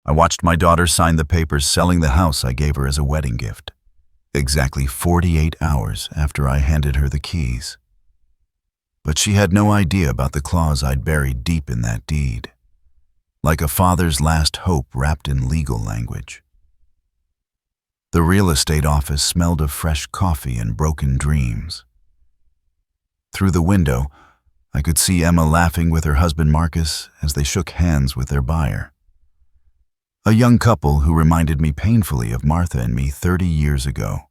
I watched my daughter sign the papers selling the house I gave her as a wedding gift, exactly 48 hours after I handed her the keys. But she had no idea about the clause I'd buried deep in that deed, like a father's last hope wrapped in legal language. The real estate office smelled of fresh coffee and broken dreams. Through the window, I could see Emma laughing with her husband Marcus as they shook hands with their buyer. A young couple who reminded me painfully of Martha and me 30 years ago,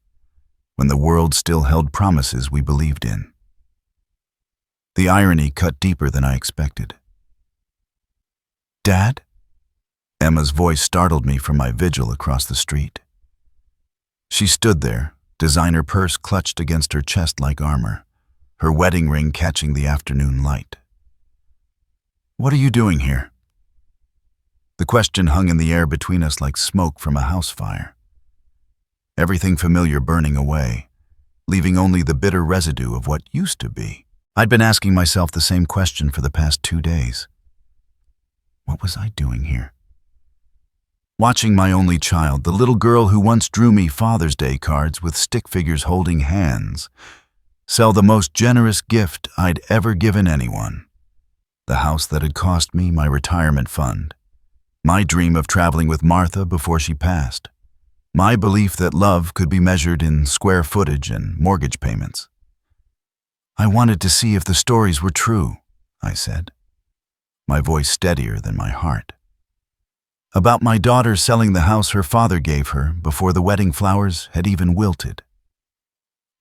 when the world still held promises we believed in. The irony cut deeper than I expected. "Dad?" Emma's voice startled me from my vigil across the street. She stood there, designer purse clutched against her chest like armor, her wedding ring catching the afternoon light. "What are you doing here?" The question hung in the air between us like smoke from a house fire. Everything familiar burning away, leaving only the bitter residue of what used to be. I'd been asking myself the same question for the past 2 days. What was I doing here? Watching my only child, the little girl who once drew me Father's Day cards with stick figures holding hands, sell the most generous gift I'd ever given anyone. The house that had cost me my retirement fund. My dream of traveling with Martha before she passed. My belief that love could be measured in square footage and mortgage payments. "I wanted to see if the stories were true," I said, my voice steadier than my heart. About my daughter selling the house her father gave her before the wedding flowers had even wilted.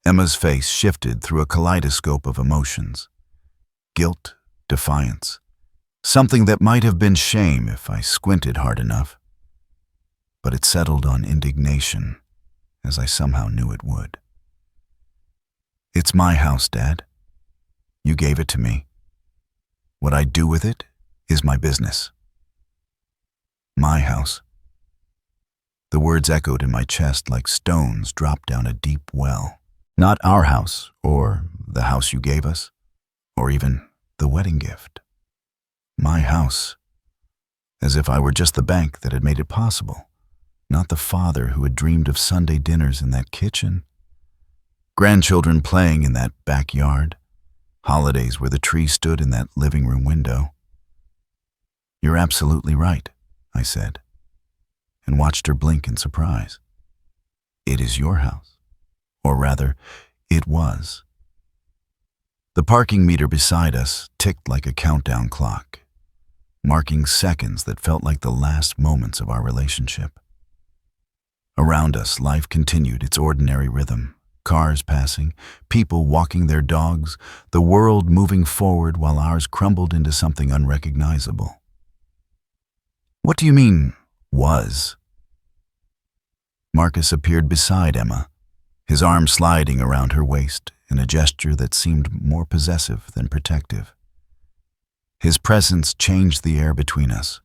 Emma's face shifted through a kaleidoscope of emotions. Guilt, defiance, something that might have been shame if I squinted hard enough. But it settled on indignation, as I somehow knew it would. "It's my house, Dad. You gave it to me. What I do with it is my business." My house. The words echoed in my chest like stones dropped down a deep well. Not our house, or the house you gave us, or even the wedding gift. My house. As if I were just the bank that had made it possible, not the father who had dreamed of Sunday dinners in that kitchen. Grandchildren playing in that backyard. Holidays where the tree stood in that living room window. "You're absolutely right," I said, and watched her blink in surprise. "It is your house. Or rather, it was." The parking meter beside us ticked like a countdown clock, marking seconds that felt like the last moments of our relationship. Around us, life continued its ordinary rhythm. Cars passing, people walking their dogs, the world moving forward while ours crumbled into something unrecognizable. "What do you mean, was?" Marcus appeared beside Emma, his arm sliding around her waist in a gesture that seemed more possessive than protective. His presence changed the air between us,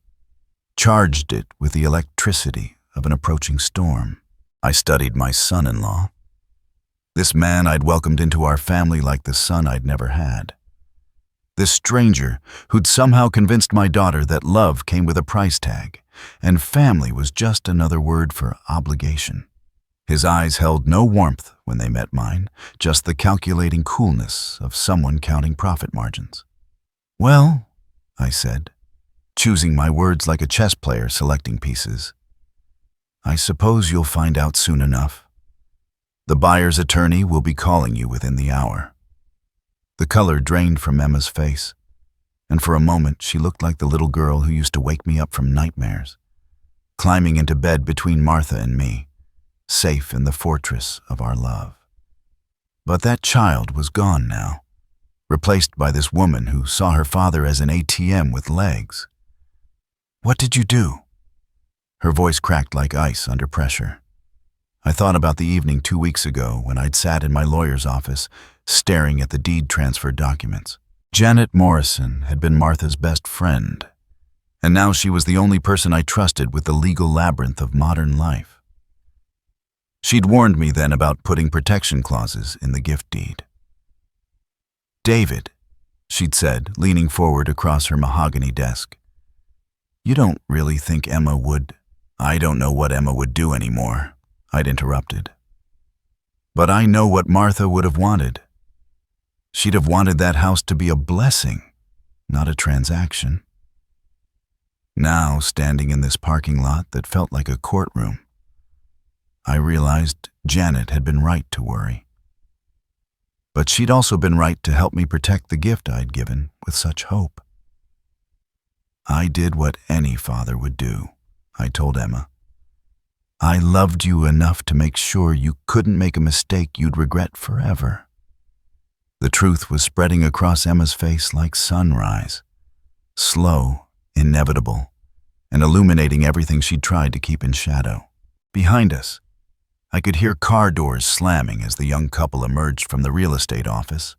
charged it with the electricity of an approaching storm. I studied my son-in-law. This man I'd welcomed into our family like the son I'd never had. This stranger who'd somehow convinced my daughter that love came with a price tag, and family was just another word for obligation. His eyes held no warmth when they met mine, just the calculating coolness of someone counting profit margins. "Well," I said, choosing my words like a chess player selecting pieces, "I suppose you'll find out soon enough. The buyer's attorney will be calling you within the hour." The color drained from Emma's face, and for a moment she looked like the little girl who used to wake me up from nightmares, climbing into bed between Martha and me, safe in the fortress of our love. But that child was gone now, replaced by this woman who saw her father as an ATM with legs. "What did you do?" Her voice cracked like ice under pressure. I thought about the evening 2 weeks ago when I'd sat in my lawyer's office, staring at the deed transfer documents. Janet Morrison had been Martha's best friend, and now she was the only person I trusted with the legal labyrinth of modern life. She'd warned me then about putting protection clauses in the gift deed. "David," she'd said, leaning forward across her mahogany desk, "you don't really think Emma would..." I don't know what Emma would do anymore, I'd interrupted. But I know what Martha would have wanted. She'd have wanted that house to be a blessing, not a transaction. Now, standing in this parking lot that felt like a courtroom, I realized Janet had been right to worry. But she'd also been right to help me protect the gift I'd given with such hope. I did what any father would do, I told Emma. I loved you enough to make sure you couldn't make a mistake you'd regret forever. The truth was spreading across Emma's face like sunrise, slow, inevitable, and illuminating everything she'd tried to keep in shadow. Behind us, I could hear car doors slamming as the young couple emerged from the real estate office,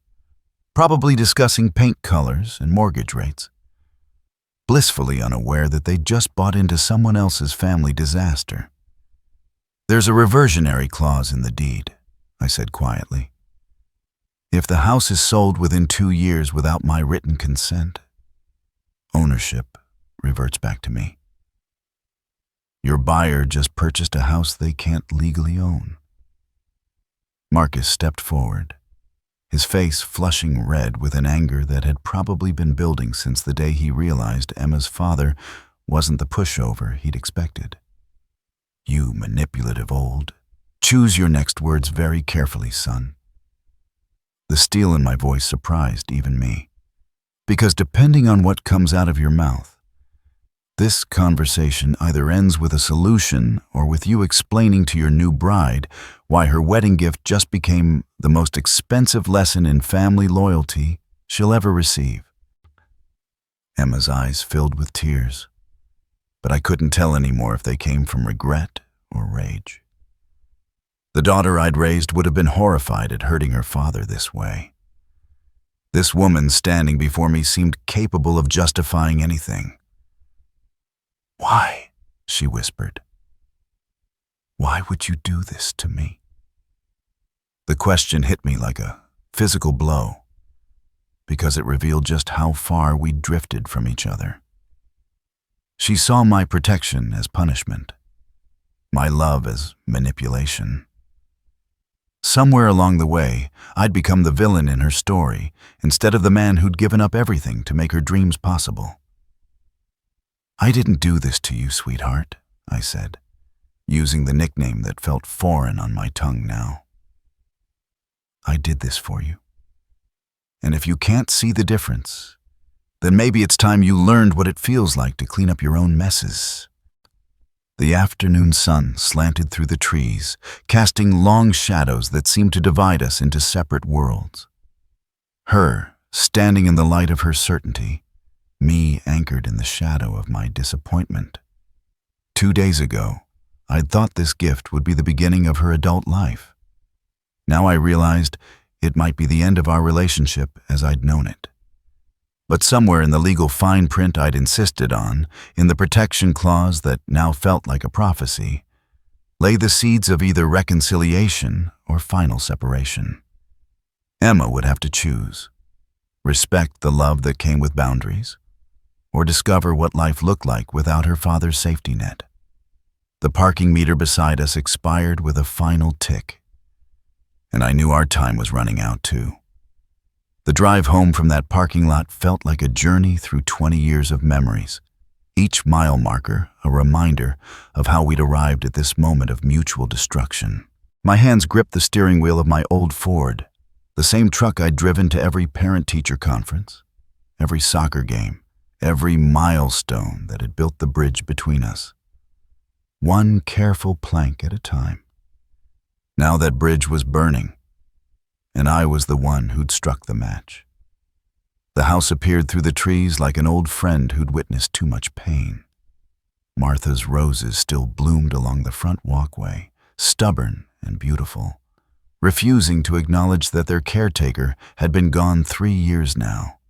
probably discussing paint colors and mortgage rates, blissfully unaware that they'd just bought into someone else's family disaster. There's a reversionary clause in the deed, I said quietly. If the house is sold within 2 years without my written consent, ownership reverts back to me. Your buyer just purchased a house they can't legally own. Marcus stepped forward, his face flushing red with an anger that had probably been building since the day he realized Emma's father wasn't the pushover he'd expected. You manipulative old. Choose your next words very carefully, son. The steel in my voice surprised even me, because depending on what comes out of your mouth, this conversation either ends with a solution or with you explaining to your new bride why her wedding gift just became the most expensive lesson in family loyalty she'll ever receive. Emma's eyes filled with tears, but I couldn't tell anymore if they came from regret or rage. The daughter I'd raised would have been horrified at hurting her father this way. This woman standing before me seemed capable of justifying anything. "Why?" she whispered. "Why would you do this to me?" The question hit me like a physical blow, because it revealed just how far we'd drifted from each other. She saw my protection as punishment, my love as manipulation. Somewhere along the way, I'd become the villain in her story instead of the man who'd given up everything to make her dreams possible. "I didn't do this to you, sweetheart," I said, using the nickname that felt foreign on my tongue now. "I did this for you. And if you can't see the difference, then maybe it's time you learned what it feels like to clean up your own messes." The afternoon sun slanted through the trees, casting long shadows that seemed to divide us into separate worlds. Her, standing in the light of her certainty, me anchored in the shadow of my disappointment. 2 days ago, I'd thought this gift would be the beginning of her adult life. Now I realized it might be the end of our relationship as I'd known it. But somewhere in the legal fine print I'd insisted on, in the protection clause that now felt like a prophecy, lay the seeds of either reconciliation or final separation. Emma would have to choose: respect the love that came with boundaries, or discover what life looked like without her father's safety net. The parking meter beside us expired with a final tick, and I knew our time was running out too. The drive home from that parking lot felt like a journey through 20 years of memories, each mile marker a reminder of how we'd arrived at this moment of mutual destruction. My hands gripped the steering wheel of my old Ford, the same truck I'd driven to every parent-teacher conference, every soccer game, every milestone that had built the bridge between us. One careful plank at a time. Now that bridge was burning, and I was the one who'd struck the match. The house appeared through the trees like an old friend who'd witnessed too much pain. Martha's roses still bloomed along the front walkway, stubborn and beautiful, refusing to acknowledge that their caretaker had been gone 3 years now.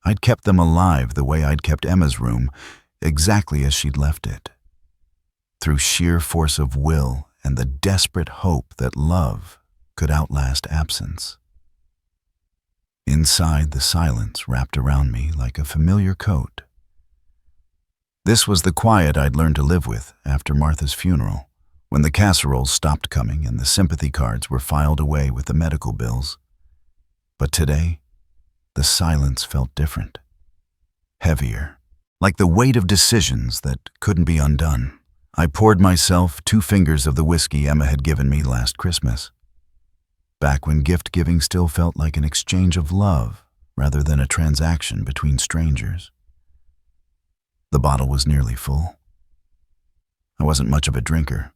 I'd kept them alive the way I'd kept Emma's room, exactly as she'd left it, through sheer force of will and the desperate hope that love could outlast absence. Inside, the silence wrapped around me like a familiar coat. This was the quiet I'd learned to live with after Martha's funeral, when the casseroles stopped coming and the sympathy cards were filed away with the medical bills. But today, the silence felt different, heavier, like the weight of decisions that couldn't be undone. I poured myself 2 fingers of the whiskey Emma had given me last Christmas, back when gift-giving still felt like an exchange of love rather than a transaction between strangers. The bottle was nearly full. I wasn't much of a drinker,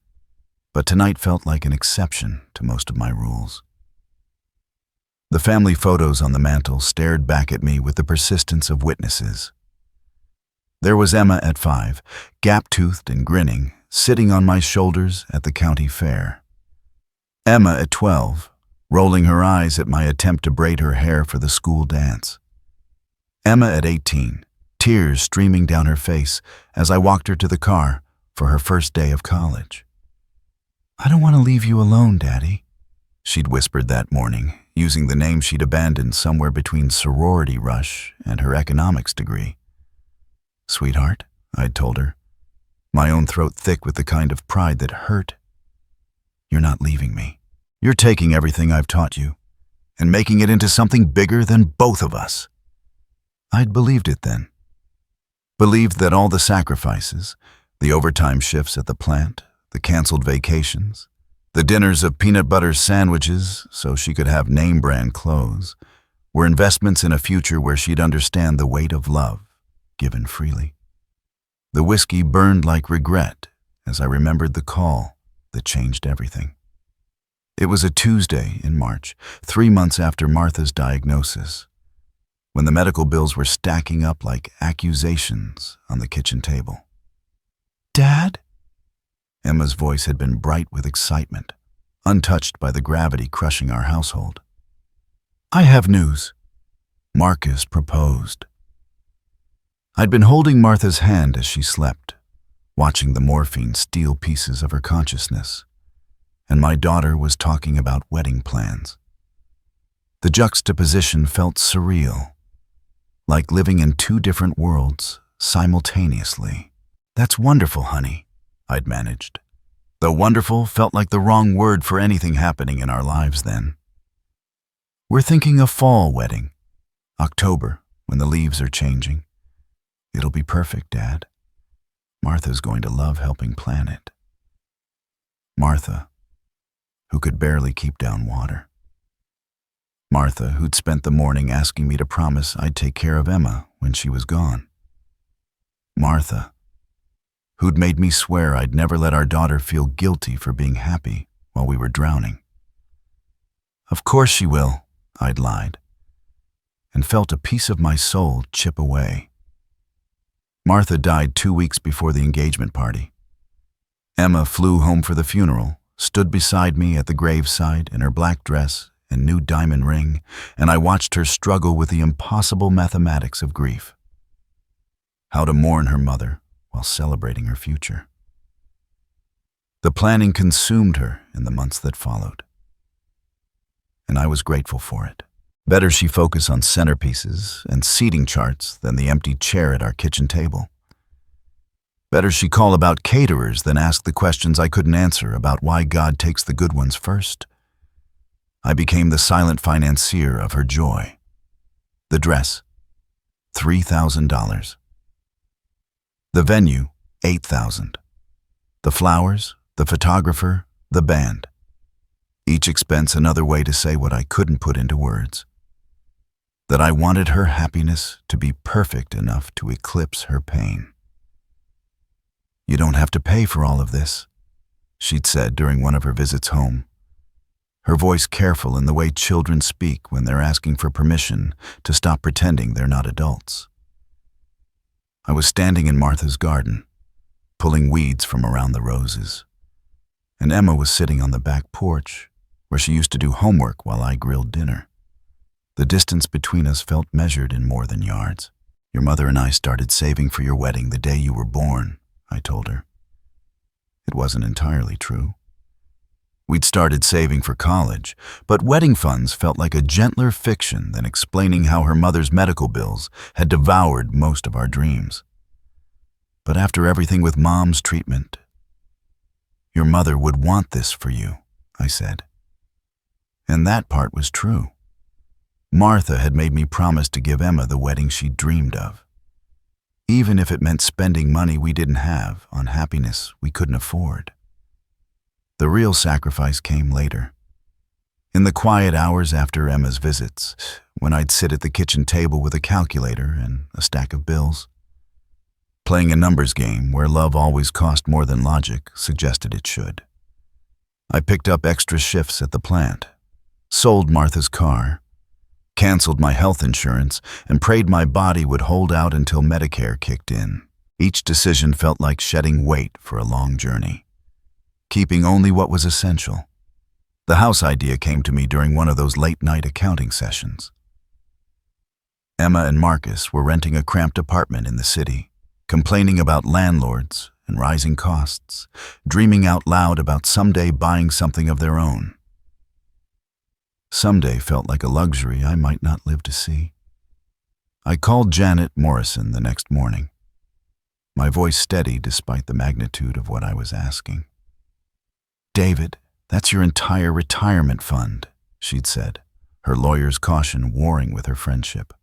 but tonight felt like an exception to most of my rules. The family photos on the mantel stared back at me with the persistence of witnesses. There was Emma at 5, gap-toothed and grinning, sitting on my shoulders at the county fair. Emma at 12, rolling her eyes at my attempt to braid her hair for the school dance. Emma at 18, tears streaming down her face as I walked her to the car for her first day of college. "I don't want to leave you alone, Daddy," she'd whispered that morning, using the name she'd abandoned somewhere between sorority rush and her economics degree. "Sweetheart," I'd told her, my own throat thick with the kind of pride that hurt. "You're not leaving me. You're taking everything I've taught you and making it into something bigger than both of us." I'd believed it then. Believed that all the sacrifices, the overtime shifts at the plant, the canceled vacations, the dinners of peanut butter sandwiches so she could have name-brand clothes, were investments in a future where she'd understand the weight of love given freely. The whiskey burned like regret as I remembered the call that changed everything. It was a Tuesday in March, 3 months after Martha's diagnosis, when the medical bills were stacking up like accusations on the kitchen table. "Dad?" Emma's voice had been bright with excitement, untouched by the gravity crushing our household. "I have news. Marcus proposed." I'd been holding Martha's hand as she slept, watching the morphine steal pieces of her consciousness, and my daughter was talking about wedding plans. The juxtaposition felt surreal, like living in 2 different worlds simultaneously. "That's wonderful, honey," I'd managed, though wonderful felt like the wrong word for anything happening in our lives then. "We're thinking a fall wedding, October, when the leaves are changing. It'll be perfect, Dad. Martha's going to love helping plan it." Martha, who could barely keep down water. Martha, who'd spent the morning asking me to promise I'd take care of Emma when she was gone. Martha, who'd made me swear I'd never let our daughter feel guilty for being happy while we were drowning. "Of course she will," I'd lied, and felt a piece of my soul chip away. Martha died 2 weeks before the engagement party. Emma flew home for the funeral, stood beside me at the graveside in her black dress and new diamond ring, and I watched her struggle with the impossible mathematics of grief. How to mourn her mother while celebrating her future. The planning consumed her in the months that followed, and I was grateful for it. Better she focus on centerpieces and seating charts than the empty chair at our kitchen table. Better she call about caterers than ask the questions I couldn't answer about why God takes the good ones first. I became the silent financier of her joy. The dress, $3,000. The venue, $8,000. The flowers, the photographer, the band. Each expense another way to say what I couldn't put into words. That I wanted her happiness to be perfect enough to eclipse her pain. "You don't have to pay for all of this," she'd said during one of her visits home, her voice careful in the way children speak when they're asking for permission to stop pretending they're not adults. I was standing in Martha's garden, pulling weeds from around the roses, and Emma was sitting on the back porch where she used to do homework while I grilled dinner. The distance between us felt measured in more than yards. "Your mother and I started saving for your wedding the day you were born," I told her. It wasn't entirely true. We'd started saving for college, but wedding funds felt like a gentler fiction than explaining how her mother's medical bills had devoured most of our dreams. But after everything with Mom's treatment, your mother would want this for you, I said. And that part was true. Martha had made me promise to give Emma the wedding she'd dreamed of, even if it meant spending money we didn't have on happiness we couldn't afford. The real sacrifice came later. In the quiet hours after Emma's visits, when I'd sit at the kitchen table with a calculator and a stack of bills, playing a numbers game where love always cost more than logic suggested it should. I picked up extra shifts at the plant, sold Martha's car, canceled my health insurance, and prayed my body would hold out until Medicare kicked in. Each decision felt like shedding weight for a long journey, keeping only what was essential. The house idea came to me during one of those late-night accounting sessions. Emma and Marcus were renting a cramped apartment in the city, complaining about landlords and rising costs, dreaming out loud about someday buying something of their own. Someday felt like a luxury I might not live to see. I called Janet Morrison the next morning, my voice steady despite the magnitude of what I was asking. "David, that's your entire retirement fund," she'd said, her lawyer's caution warring with her friendship.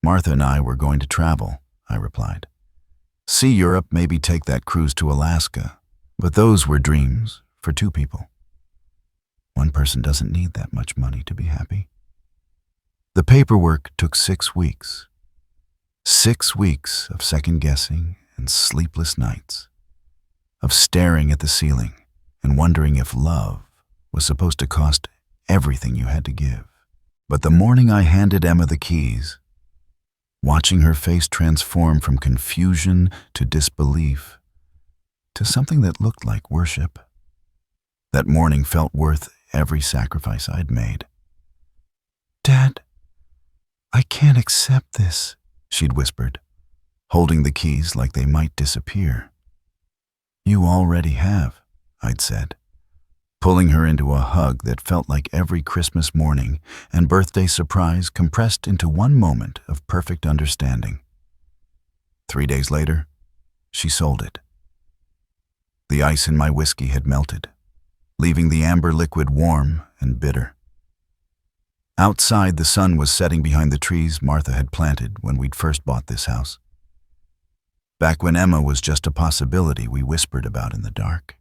"Martha and I were going to travel," I replied. "See Europe, maybe take that cruise to Alaska. But those were dreams for two people. One person doesn't need that much money to be happy." The paperwork took 6 weeks. 6 weeks of second-guessing and sleepless nights, of staring at the ceiling and wondering if love was supposed to cost everything you had to give. But the morning I handed Emma the keys, watching her face transform from confusion to disbelief to something that looked like worship, that morning felt worth every sacrifice I'd made. "Dad, I can't accept this," she'd whispered, holding the keys like they might disappear. "You already have," I'd said, pulling her into a hug that felt like every Christmas morning and birthday surprise compressed into one moment of perfect understanding. 3 days later, she sold it. The ice in my whiskey had melted, leaving the amber liquid warm and bitter. Outside, the sun was setting behind the trees Martha had planted when we'd first bought this house. Back when Emma was just a possibility we whispered about in the dark.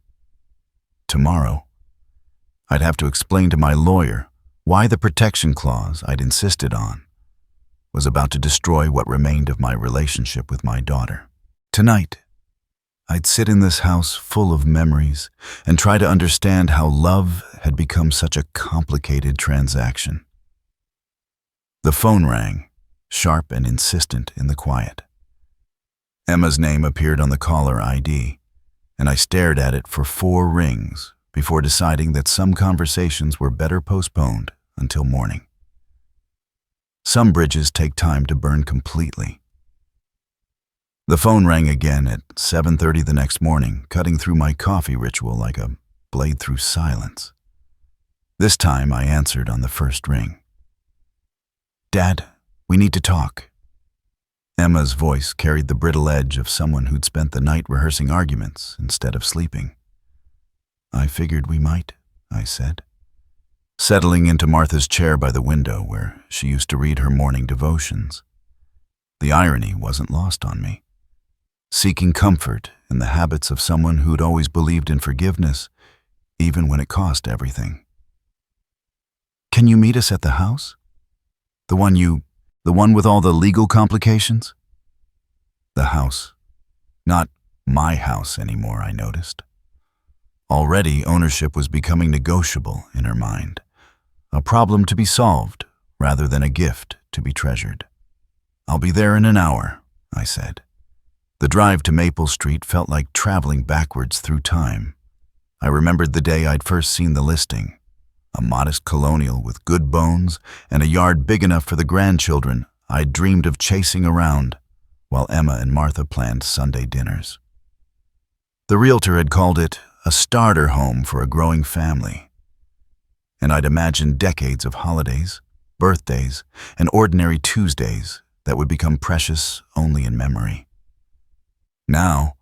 Tomorrow, I'd have to explain to my lawyer why the protection clause I'd insisted on was about to destroy what remained of my relationship with my daughter. Tonight, I'd sit in this house full of memories and try to understand how love had become such a complicated transaction. The phone rang, sharp and insistent in the quiet. Emma's name appeared on the caller ID, and I stared at it for 4 rings before deciding that some conversations were better postponed until morning. Some bridges take time to burn completely. The phone rang again at 7:30 the next morning, cutting through my coffee ritual like a blade through silence. This time I answered on the first ring. "Dad, we need to talk." Emma's voice carried the brittle edge of someone who'd spent the night rehearsing arguments instead of sleeping. "I figured we might," I said, settling into Martha's chair by the window where she used to read her morning devotions. The irony wasn't lost on me. Seeking comfort in the habits of someone who'd always believed in forgiveness, even when it cost everything. "Can you meet us at the house? The one with all the legal complications?" The house. Not my house anymore, I noticed. Already, ownership was becoming negotiable in her mind, a problem to be solved rather than a gift to be treasured. "I'll be there in an hour," I said. The drive to Maple Street felt like traveling backwards through time. I remembered the day I'd first seen the listing, a modest colonial with good bones and a yard big enough for the grandchildren I'd dreamed of chasing around while Emma and Martha planned Sunday dinners. The realtor had called it a starter home for a growing family, and I'd imagined decades of holidays, birthdays, and ordinary Tuesdays that would become precious only in memory. Now,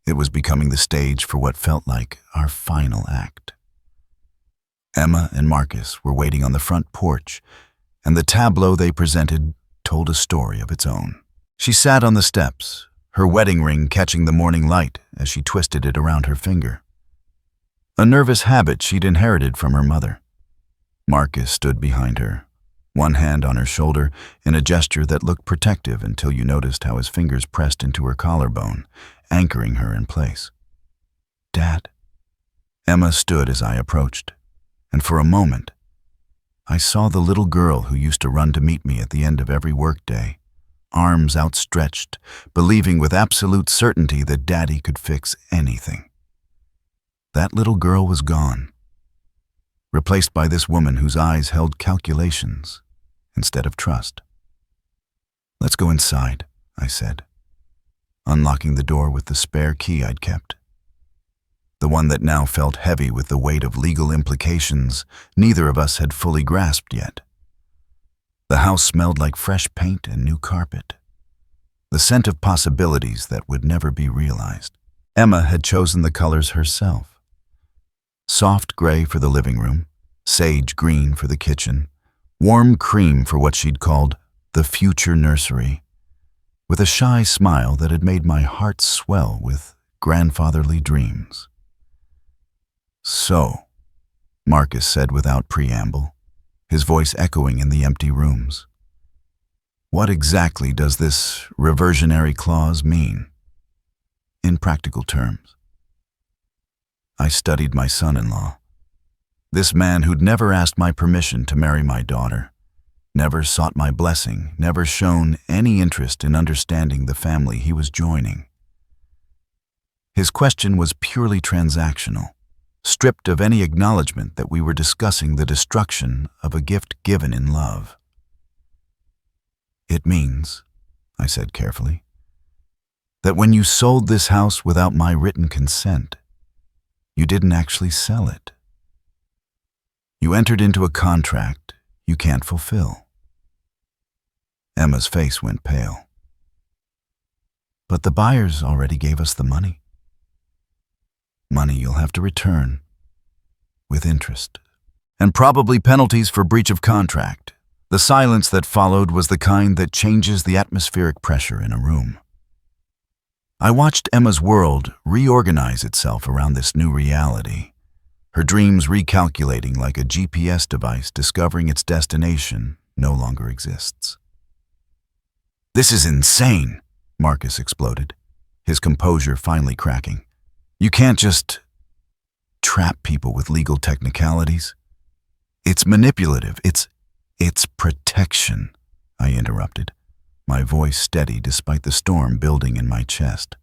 it was becoming the stage for what felt like our final act. Emma and Marcus were waiting on the front porch, and the tableau they presented told a story of its own. She sat on the steps, her wedding ring catching the morning light as she twisted it around her finger. A nervous habit she'd inherited from her mother. Marcus stood behind her, one hand on her shoulder in a gesture that looked protective until you noticed how his fingers pressed into her collarbone, anchoring her in place. "Dad." Emma stood as I approached, and for a moment, I saw the little girl who used to run to meet me at the end of every workday, arms outstretched, believing with absolute certainty that Daddy could fix anything. That little girl was gone, replaced by this woman whose eyes held calculations instead of trust. "Let's go inside," I said, unlocking the door with the spare key I'd kept. The one that now felt heavy with the weight of legal implications neither of us had fully grasped yet. The house smelled like fresh paint and new carpet, the scent of possibilities that would never be realized. Emma had chosen the colors herself. Soft gray for the living room, sage green for the kitchen, warm cream for what she'd called the future nursery, with a shy smile that had made my heart swell with grandfatherly dreams. "So," Marcus said without preamble, his voice echoing in the empty rooms, "what exactly does this reversionary clause mean, in practical terms?" I studied my son-in-law, this man who'd never asked my permission to marry my daughter, never sought my blessing, never shown any interest in understanding the family he was joining. His question was purely transactional, stripped of any acknowledgement that we were discussing the destruction of a gift given in love. "It means," I said carefully, "that when you sold this house without my written consent, you didn't actually sell it. You entered into a contract you can't fulfill." Emma's face went pale. "But the buyers already gave us the money." "Money you'll have to return, with interest, and probably penalties for breach of contract." The silence that followed was the kind that changes the atmospheric pressure in a room. I watched Emma's world reorganize itself around this new reality, her dreams recalculating like a GPS device discovering its destination no longer exists. "This is insane," Marcus exploded, his composure finally cracking. "You can't just trap people with legal technicalities. It's manipulative. It's protection," I interrupted, my voice steady despite the storm building in my chest,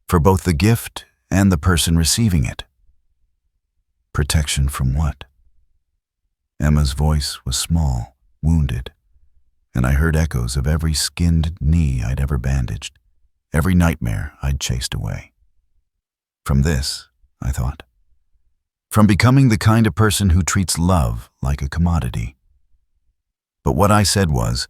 "for both the gift and the person receiving it." "Protection from what?" Emma's voice was small, wounded, and I heard echoes of every skinned knee I'd ever bandaged, every nightmare I'd chased away. "From this," I thought. "From becoming the kind of person who treats love like a commodity." But what I said was,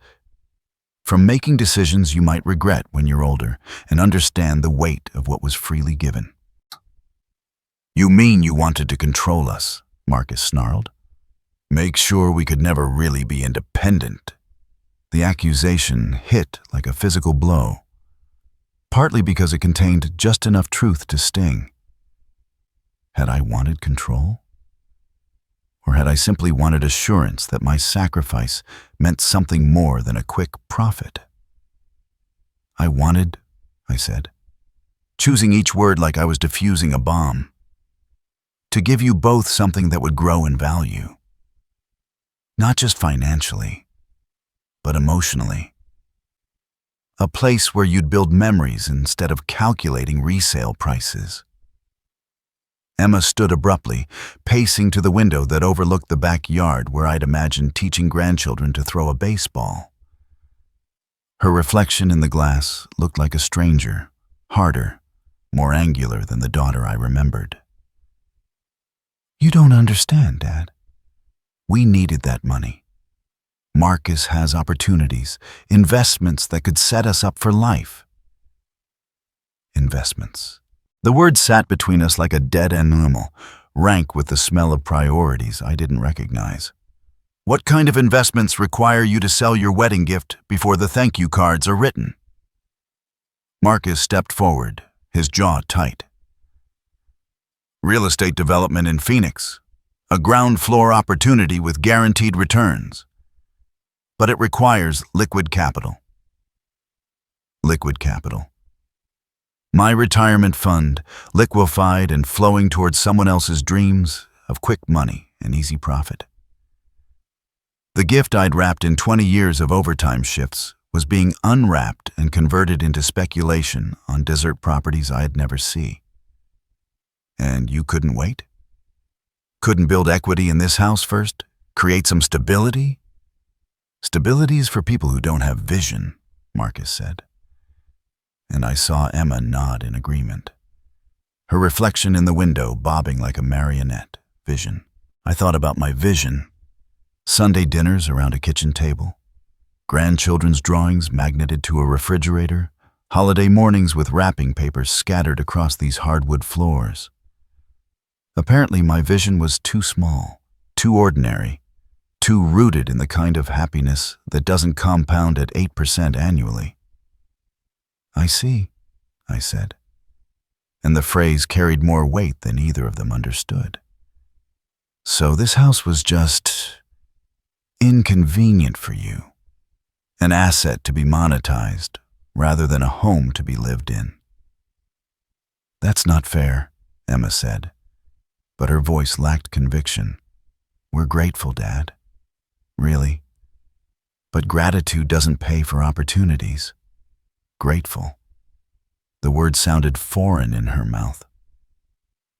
"From making decisions you might regret when you're older and understand the weight of what was freely given." "You mean you wanted to control us?" Marcus snarled. "Make sure we could never really be independent." The accusation hit like a physical blow, partly because it contained just enough truth to sting. Had I wanted control? Or had I simply wanted assurance that my sacrifice meant something more than a quick profit? "I wanted," I said, choosing each word like I was defusing a bomb, "to give you both something that would grow in value. Not just financially, but emotionally. A place where you'd build memories instead of calculating resale prices." Emma stood abruptly, pacing to the window that overlooked the backyard where I'd imagined teaching grandchildren to throw a baseball. Her reflection in the glass looked like a stranger, harder, more angular than the daughter I remembered. "You don't understand, Dad. We needed that money. Marcus has opportunities, investments that could set us up for life. investments. The word sat between us like a dead-end animal, rank with the smell of priorities I didn't recognize. What kind of investments require you to sell your wedding gift before the thank you cards are written? Marcus stepped forward, his jaw tight. Real estate development in Phoenix, a ground floor opportunity with guaranteed returns. But it requires liquid capital. Liquid capital. My retirement fund, liquefied and flowing towards someone else's dreams of quick money and easy profit. The gift I'd wrapped in 20 years of overtime shifts was being unwrapped and converted into speculation on desert properties I'd never see. And you couldn't wait? Couldn't build equity in this house first? Create some stability? Stability is for people who don't have vision, Marcus said. And I saw Emma nod in agreement. Her reflection in the window bobbing like a marionette. Vision. I thought about my vision. Sunday dinners around a kitchen table. Grandchildren's drawings magneted to a refrigerator. Holiday mornings with wrapping papers scattered across these hardwood floors. Apparently my vision was too small, too ordinary, too rooted in the kind of happiness that doesn't compound at 8% annually. I see, I said, and the phrase carried more weight than either of them understood. So this house was just inconvenient for you, an asset to be monetized rather than a home to be lived in. That's not fair, Emma said, but her voice lacked conviction. We're grateful, Dad. Really. But gratitude doesn't pay for opportunities. Grateful. The word sounded foreign in her mouth,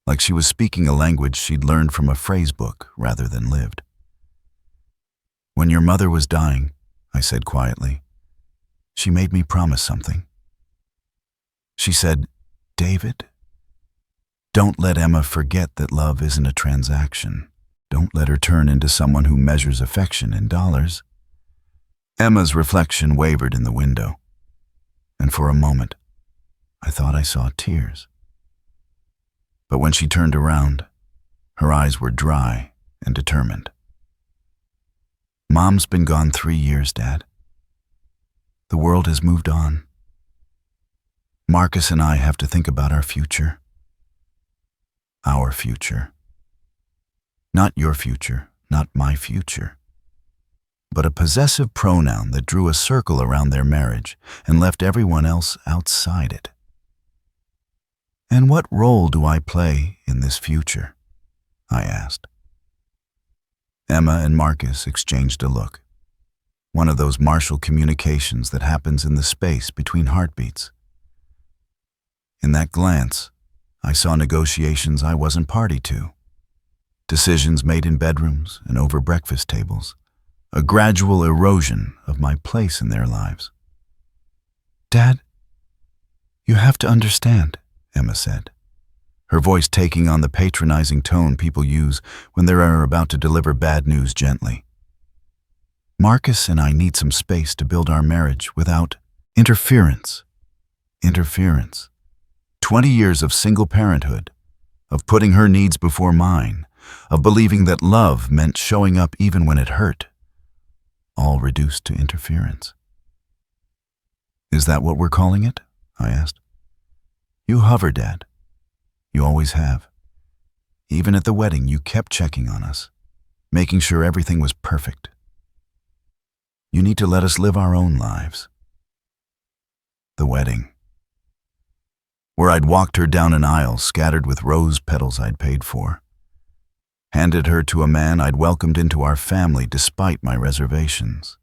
like she was speaking a language she'd learned from a phrase book rather than lived. When your mother was dying, I said quietly, she made me promise something. She said, David, don't let Emma forget that love isn't a transaction. Don't let her turn into someone who measures affection in dollars. Emma's reflection wavered in the window, and for a moment, I thought I saw tears. But when she turned around, her eyes were dry and determined. Mom's been gone 3 years, Dad. The world has moved on. Marcus and I have to think about our future. Our future. Not your future, not my future, but a possessive pronoun that drew a circle around their marriage and left everyone else outside it. And what role do I play in this future? I asked. Emma and Marcus exchanged a look, one of those martial communications that happens in the space between heartbeats. In that glance, I saw negotiations I wasn't party to. Decisions made in bedrooms and over breakfast tables, a gradual erosion of my place in their lives. Dad, you have to understand, Emma said, her voice taking on the patronizing tone people use when they are about to deliver bad news gently. Marcus and I need some space to build our marriage without interference. Interference. 20 years of single parenthood, of putting her needs before mine, of believing that love meant showing up even when it hurt, all reduced to interference. Is that what we're calling it? I asked. You hover, Dad. You always have. Even at the wedding, you kept checking on us, making sure everything was perfect. You need to let us live our own lives. The wedding, where I'd walked her down an aisle scattered with rose petals I'd paid for, handed her to a man I'd welcomed into our family despite my reservations,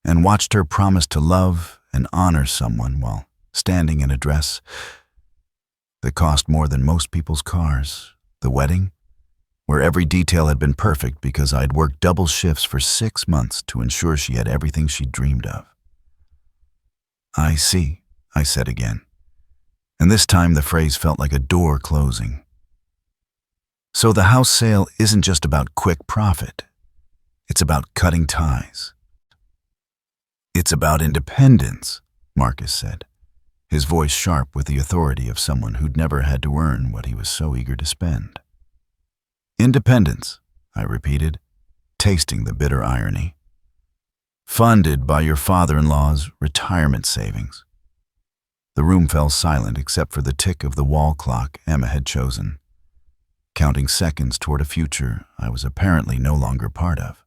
and watched her promise to love and honor someone while standing in a dress that cost more than most people's cars. The wedding, where every detail had been perfect because I'd worked double shifts for 6 months to ensure she had everything she'd dreamed of. I see, I said again, and this time the phrase felt like a door closing. So the house sale isn't just about quick profit. It's about cutting ties. It's about independence, Marcus said, his voice sharp with the authority of someone who'd never had to earn what he was so eager to spend. Independence, I repeated, tasting the bitter irony. Funded by your father-in-law's retirement savings. The room fell silent except for the tick of the wall clock Emma had chosen, counting seconds toward a future I was apparently no longer part of.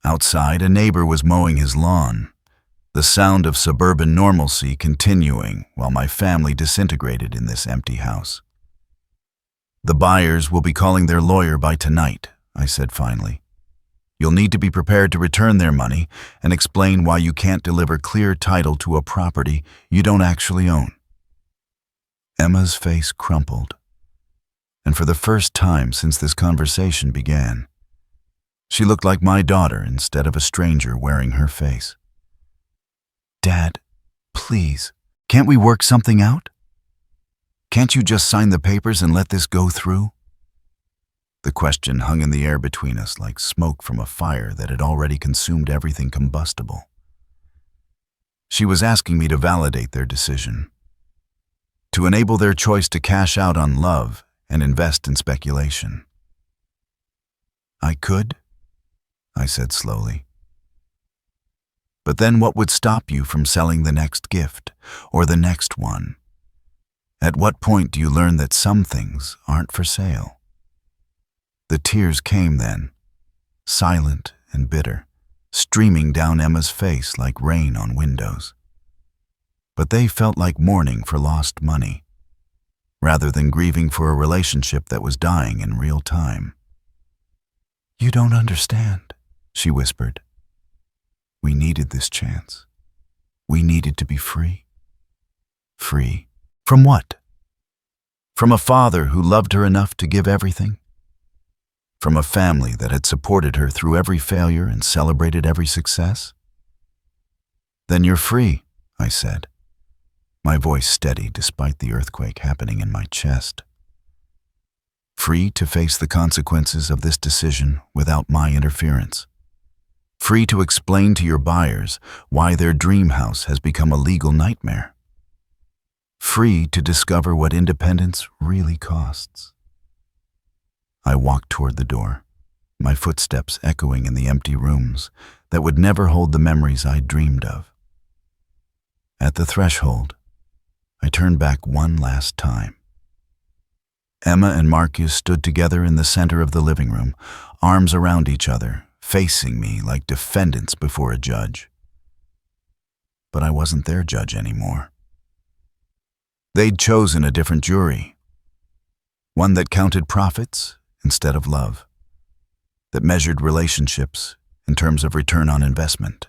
Outside, a neighbor was mowing his lawn, the sound of suburban normalcy continuing while my family disintegrated in this empty house. The buyers will be calling their lawyer by tonight, I said finally. You'll need to be prepared to return their money and explain why you can't deliver clear title to a property you don't actually own. Emma's face crumpled, and for the first time since this conversation began, she looked like my daughter instead of a stranger wearing her face. Dad, please, can't we work something out? Can't you just sign the papers and let this go through? The question hung in the air between us like smoke from a fire that had already consumed everything combustible. She was asking me to validate their decision, to enable their choice to cash out on love and invest in speculation. I could, I said slowly. But then what would stop you from selling the next gift, or the next one? At what point do you learn that some things aren't for sale? The tears came then, silent and bitter, streaming down Emma's face like rain on windows. But they felt like mourning for lost money, rather than grieving for a relationship that was dying in real time. You don't understand, she whispered. We needed this chance. We needed to be free. Free from what? From a father who loved her enough to give everything? From a family that had supported her through every failure and celebrated every success? Then you're free, I said, my voice steady despite the earthquake happening in my chest. Free to face the consequences of this decision without my interference. Free to explain to your buyers why their dream house has become a legal nightmare. Free to discover what independence really costs. I walked toward the door, my footsteps echoing in the empty rooms that would never hold the memories I'd dreamed of. At the threshold, I turned back one last time. Emma and Marcus stood together in the center of the living room, arms around each other, facing me like defendants before a judge. But I wasn't their judge anymore. They'd chosen a different jury, one that counted profits instead of love, that measured relationships in terms of return on investment.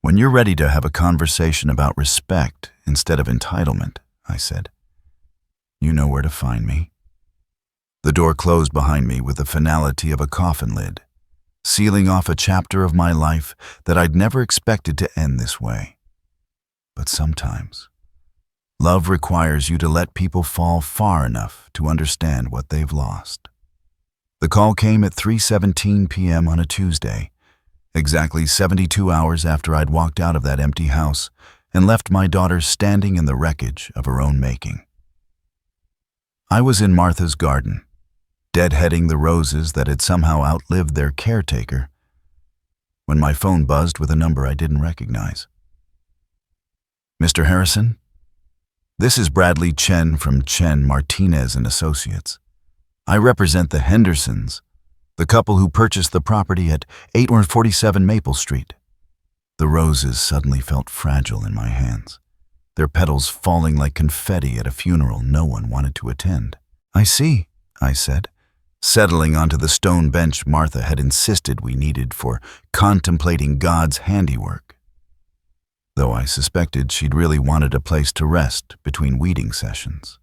When you're ready to have a conversation about respect instead of entitlement, I said, you know where to find me. The door closed behind me with the finality of a coffin lid, sealing off a chapter of my life that I'd never expected to end this way. But sometimes, love requires you to let people fall far enough to understand what they've lost. The call came at 3:17 p.m. on a Tuesday, exactly 72 hours after I'd walked out of that empty house and left my daughter standing in the wreckage of her own making. I was in Martha's garden, deadheading the roses that had somehow outlived their caretaker, when my phone buzzed with a number I didn't recognize. Mr. Harrison? This is Bradley Chen from Chen, Martinez and Associates. I represent the Hendersons, the couple who purchased the property at 847 Maple Street. The roses suddenly felt fragile in my hands, their petals falling like confetti at a funeral no one wanted to attend. I see, I said, settling onto the stone bench Martha had insisted we needed for contemplating God's handiwork, though I suspected she'd really wanted a place to rest between weeding sessions.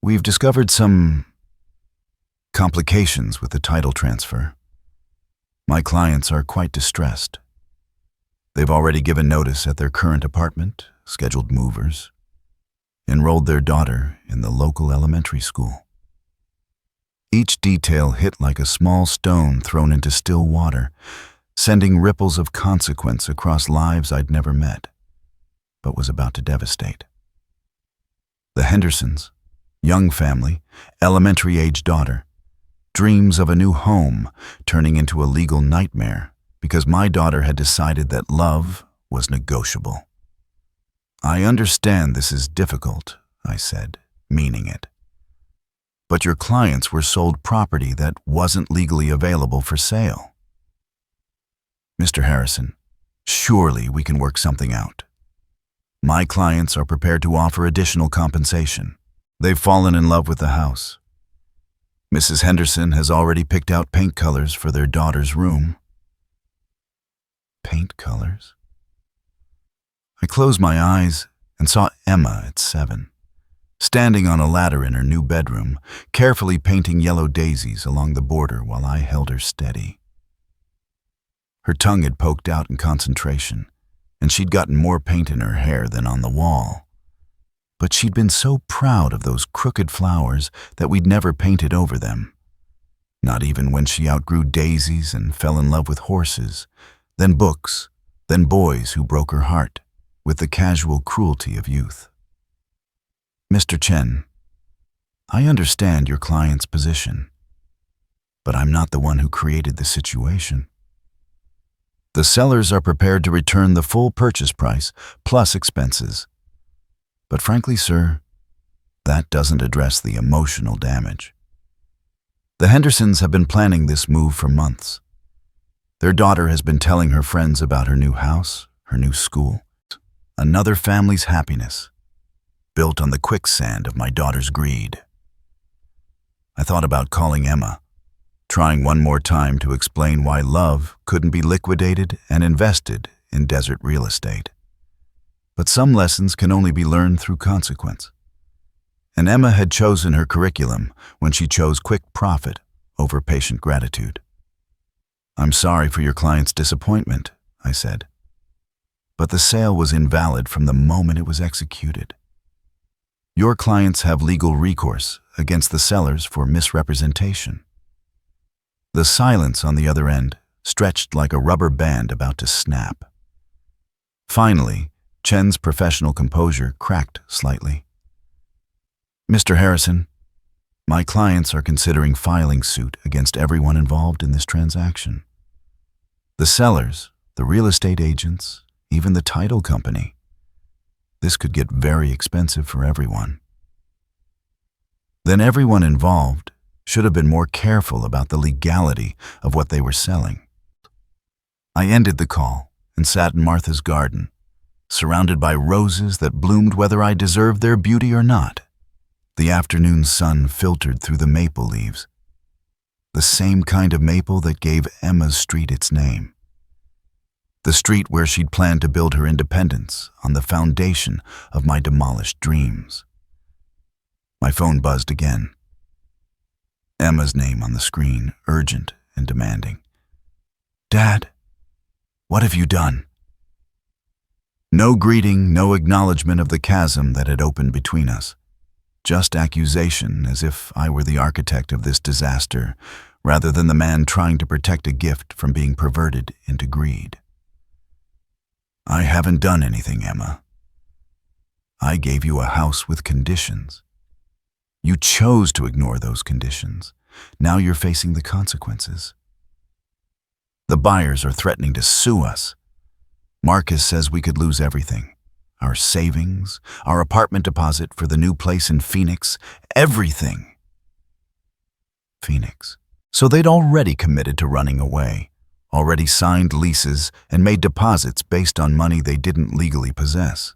We've discovered some complications with the title transfer. My clients are quite distressed. They've already given notice at their current apartment, scheduled movers, enrolled their daughter in the local elementary school. Each detail hit like a small stone thrown into still water, sending ripples of consequence across lives I'd never met. but was about to devastate. The Hendersons, young family, elementary-age daughter, dreams of a new home turning into a legal nightmare because my daughter had decided that love was negotiable. "I understand this is difficult," I said, meaning it. "But your clients were sold property that wasn't legally available for sale." "Mr. Harrison, surely we can work something out. My clients are prepared to offer additional compensation. They've fallen in love with the house. Mrs. Henderson has already picked out paint colors for their daughter's room." Paint colors? I closed my eyes and saw Emma at 7, standing on a ladder in her new bedroom, carefully painting yellow daisies along the border while I held her steady. Her tongue had poked out in concentration, and she'd gotten more paint in her hair than on the wall. But she'd been so proud of those crooked flowers that we'd never painted over them. Not even when she outgrew daisies and fell in love with horses, then books, then boys who broke her heart with the casual cruelty of youth. "Mr. Chen, I understand your client's position, but I'm not the one who created the situation. The sellers are prepared to return the full purchase price plus expenses. But frankly, sir, that doesn't address the emotional damage. The Hendersons have been planning this move for months. Their daughter has been telling her friends about her new house, her new school, another family's happiness, built on the quicksand of my daughter's greed." I thought about calling Emma, trying one more time to explain why love couldn't be liquidated and invested in desert real estate. But some lessons can only be learned through consequence. And Emma had chosen her curriculum when she chose quick profit over patient gratitude. "I'm sorry for your client's disappointment," I said. "But the sale was invalid from the moment it was executed. Your clients have legal recourse against the sellers for misrepresentation." The silence on the other end stretched like a rubber band about to snap. Finally, Chen's professional composure cracked slightly. "Mr. Harrison, my clients are considering filing suit against everyone involved in this transaction. The sellers, the real estate agents, even the title company. This could get very expensive for everyone." Then everyone involved should have been more careful about the legality of what they were selling. I ended the call and sat in Martha's garden, surrounded by roses that bloomed whether I deserved their beauty or not. The afternoon sun filtered through the maple leaves, the same kind of maple that gave Emma's street its name. The street where she'd planned to build her independence on the foundation of my demolished dreams. My phone buzzed again. Emma's name on the screen, urgent and demanding. "Dad, what have you done?" No greeting, no acknowledgement of the chasm that had opened between us. Just accusation, as if I were the architect of this disaster, rather than the man trying to protect a gift from being perverted into greed. "I haven't done anything, Emma. I gave you a house with conditions. You chose to ignore those conditions. Now you're facing the consequences. The buyers are threatening to sue us. Marcus says we could lose everything. Our savings, our apartment deposit for the new place in Phoenix, everything." Phoenix. So they'd already committed to running away, already signed leases and made deposits based on money they didn't legally possess.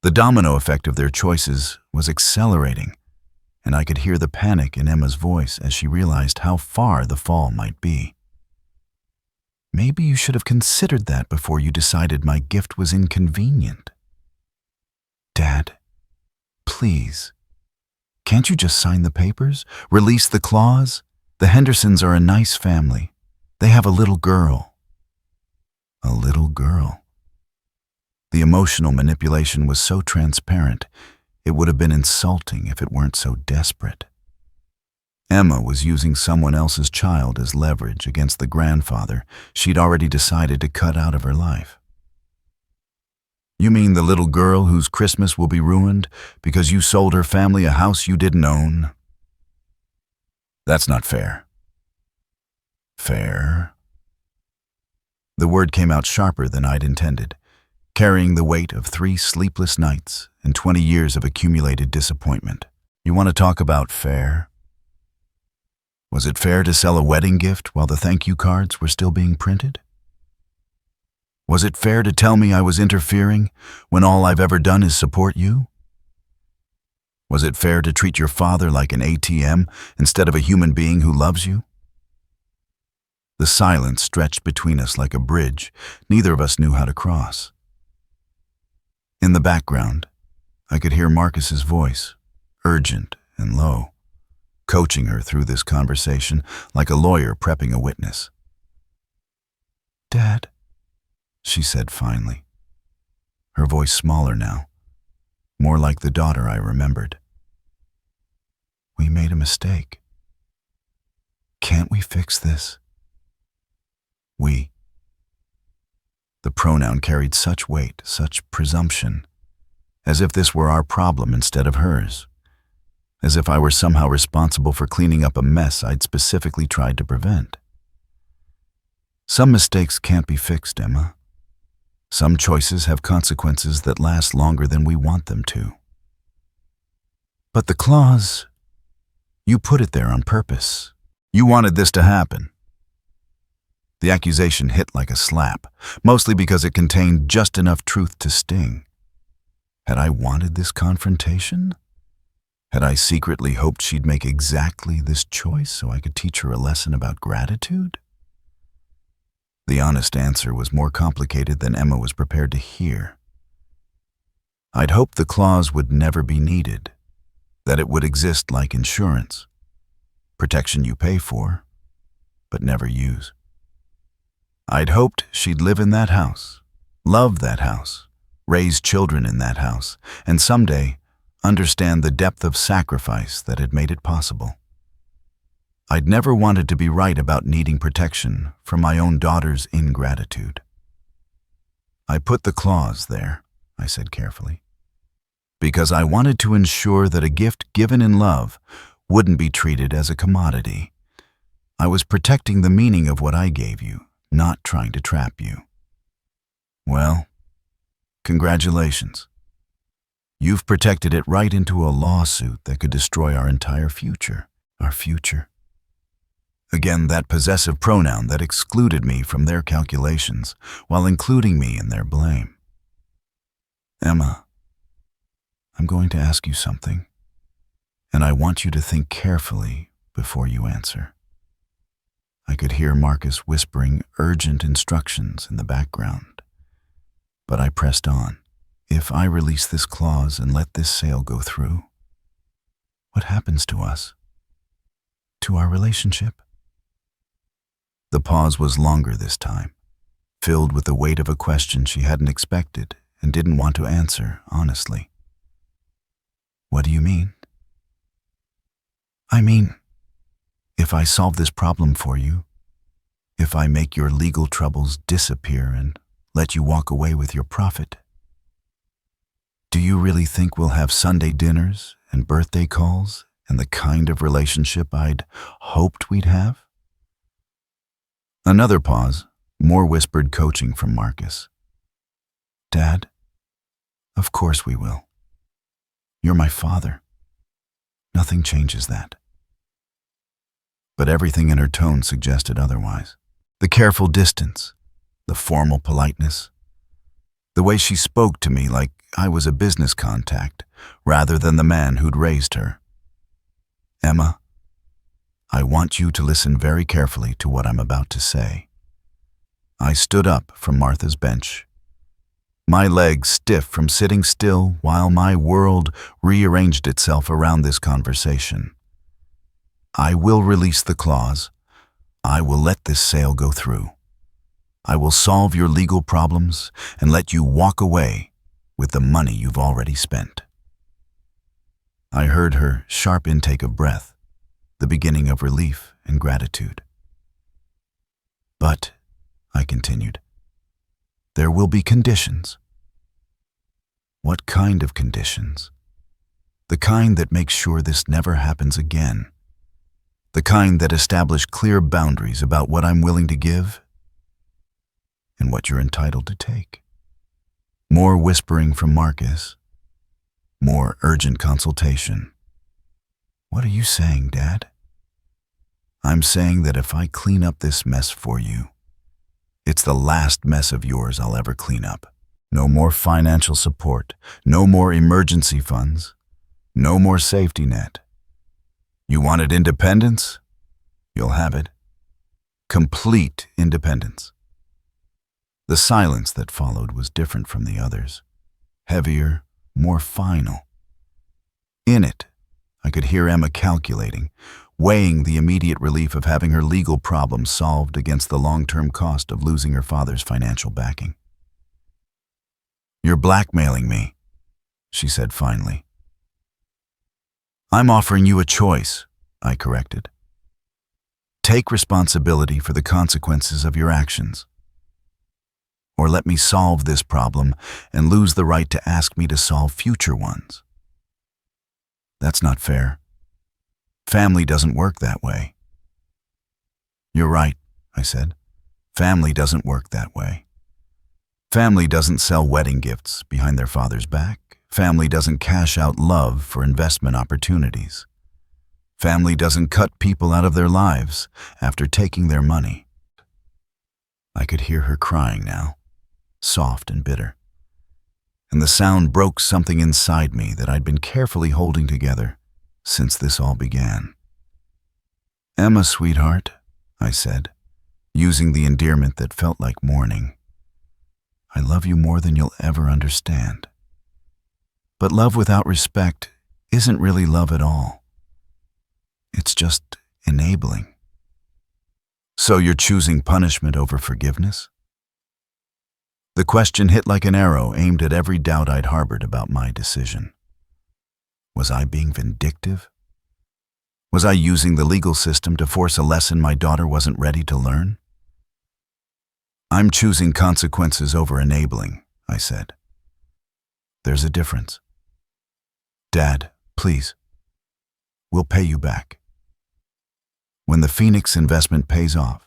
The domino effect of their choices was accelerating, and I could hear the panic in Emma's voice as she realized how far the fall might be. "Maybe you should have considered that before you decided my gift was inconvenient." "Dad, please, can't you just sign the papers? Release the clause? The Hendersons are a nice family. They have a little girl." A little girl. The emotional manipulation was so transparent, it would have been insulting if it weren't so desperate. Emma was using someone else's child as leverage against the grandfather she'd already decided to cut out of her life. You mean the little girl whose Christmas will be ruined because you sold her family a house you didn't own? That's not fair. Fair? The word came out sharper than I'd intended, carrying the weight of 3 sleepless nights and 20 years of accumulated disappointment. You want to talk about fair? Was it fair to sell a wedding gift while the thank you cards were still being printed? Was it fair to tell me I was interfering when all I've ever done is support you? Was it fair to treat your father like an ATM instead of a human being who loves you? The silence stretched between us like a bridge neither of us knew how to cross. In the background, I could hear Marcus's voice, urgent and low, coaching her through this conversation like a lawyer prepping a witness. "Dad," she said finally, her voice smaller now, more like the daughter I remembered. "We made a mistake. Can't we fix this?" We. The pronoun carried such weight, such presumption, as if this were our problem instead of hers, as if I were somehow responsible for cleaning up a mess I'd specifically tried to prevent. Some mistakes can't be fixed, Emma. Some choices have consequences that last longer than we want them to. But the clause, you put it there on purpose. You wanted this to happen. The accusation hit like a slap, mostly because it contained just enough truth to sting. Had I wanted this confrontation? Had I secretly hoped she'd make exactly this choice so I could teach her a lesson about gratitude? The honest answer was more complicated than Emma was prepared to hear. I'd hoped the clause would never be needed, that it would exist like insurance, protection you pay for, but never use. I'd hoped she'd live in that house, love that house, raise children in that house, and someday understand the depth of sacrifice that had made it possible. I'd never wanted to be right about needing protection from my own daughter's ingratitude. "I put the clause there," I said carefully, "because I wanted to ensure that a gift given in love wouldn't be treated as a commodity. I was protecting the meaning of what I gave you, not trying to trap you." Well, congratulations. You've protected it right into a lawsuit that could destroy our entire future. Our future. Again, that possessive pronoun that excluded me from their calculations while including me in their blame. "Emma, I'm going to ask you something, and I want you to think carefully before you answer." I could hear Marcus whispering urgent instructions in the background, but I pressed on. "If I release this clause and let this sale go through, what happens to us? To our relationship?" The pause was longer this time, filled with the weight of a question she hadn't expected and didn't want to answer honestly. "What do you mean?" "I mean, if I solve this problem for you, if I make your legal troubles disappear and let you walk away with your profit, do you really think we'll have Sunday dinners and birthday calls and the kind of relationship I'd hoped we'd have?" Another pause, more whispered coaching from Marcus. "Dad, of course we will. You're my father. Nothing changes that." But everything in her tone suggested otherwise. The careful distance, the formal politeness, the way she spoke to me like I was a business contact rather than the man who'd raised her. "Emma, I want you to listen very carefully to what I'm about to say." I stood up from Martha's bench, my legs stiff from sitting still while my world rearranged itself around this conversation. "I will release the clause. I will let this sale go through. I will solve your legal problems and let you walk away with the money you've already spent." I heard her sharp intake of breath, the beginning of relief and gratitude. "But," I continued, "there will be conditions. What kind of conditions? The kind that makes sure this never happens again. The kind that establish clear boundaries about what I'm willing to give and what you're entitled to take. More whispering from Marcus. More urgent consultation. What are you saying, Dad? I'm saying that if I clean up this mess for you, it's the last mess of yours I'll ever clean up. No more financial support, no more emergency funds, no more safety net. You wanted independence? You'll have it. Complete independence. The silence that followed was different from the others. Heavier, more final. In it, I could hear Emma calculating, weighing the immediate relief of having her legal problems solved against the long-term cost of losing her father's financial backing. You're blackmailing me, she said finally. I'm offering you a choice, I corrected. Take responsibility for the consequences of your actions. Or let me solve this problem and lose the right to ask me to solve future ones. That's not fair. Family doesn't work that way. You're right, I said. Family doesn't work that way. Family doesn't sell wedding gifts behind their father's back. Family doesn't cash out love for investment opportunities. Family doesn't cut people out of their lives after taking their money. I could hear her crying now, soft and bitter. And the sound broke something inside me that I'd been carefully holding together since this all began. Emma, sweetheart, I said, using the endearment that felt like mourning. I love you more than you'll ever understand. But love without respect isn't really love at all. It's just enabling. So you're choosing punishment over forgiveness? The question hit like an arrow aimed at every doubt I'd harbored about my decision. Was I being vindictive? Was I using the legal system to force a lesson my daughter wasn't ready to learn? I'm choosing consequences over enabling, I said. There's a difference. Dad, please. We'll pay you back. When the Phoenix investment pays off,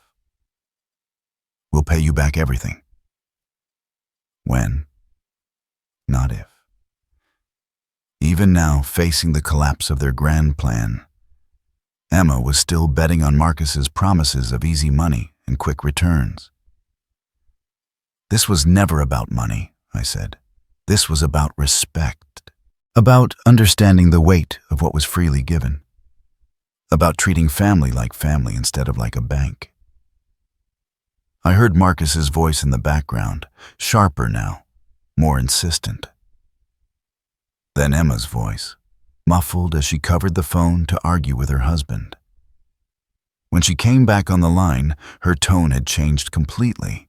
we'll pay you back everything. When, not if. Even now, facing the collapse of their grand plan, Emma was still betting on Marcus's promises of easy money and quick returns. This was never about money, I said. This was about respect, about understanding the weight of what was freely given, about treating family like family instead of like a bank. I heard Marcus's voice in the background, sharper now, more insistent. Then Emma's voice, muffled as she covered the phone to argue with her husband. When she came back on the line, her tone had changed completely.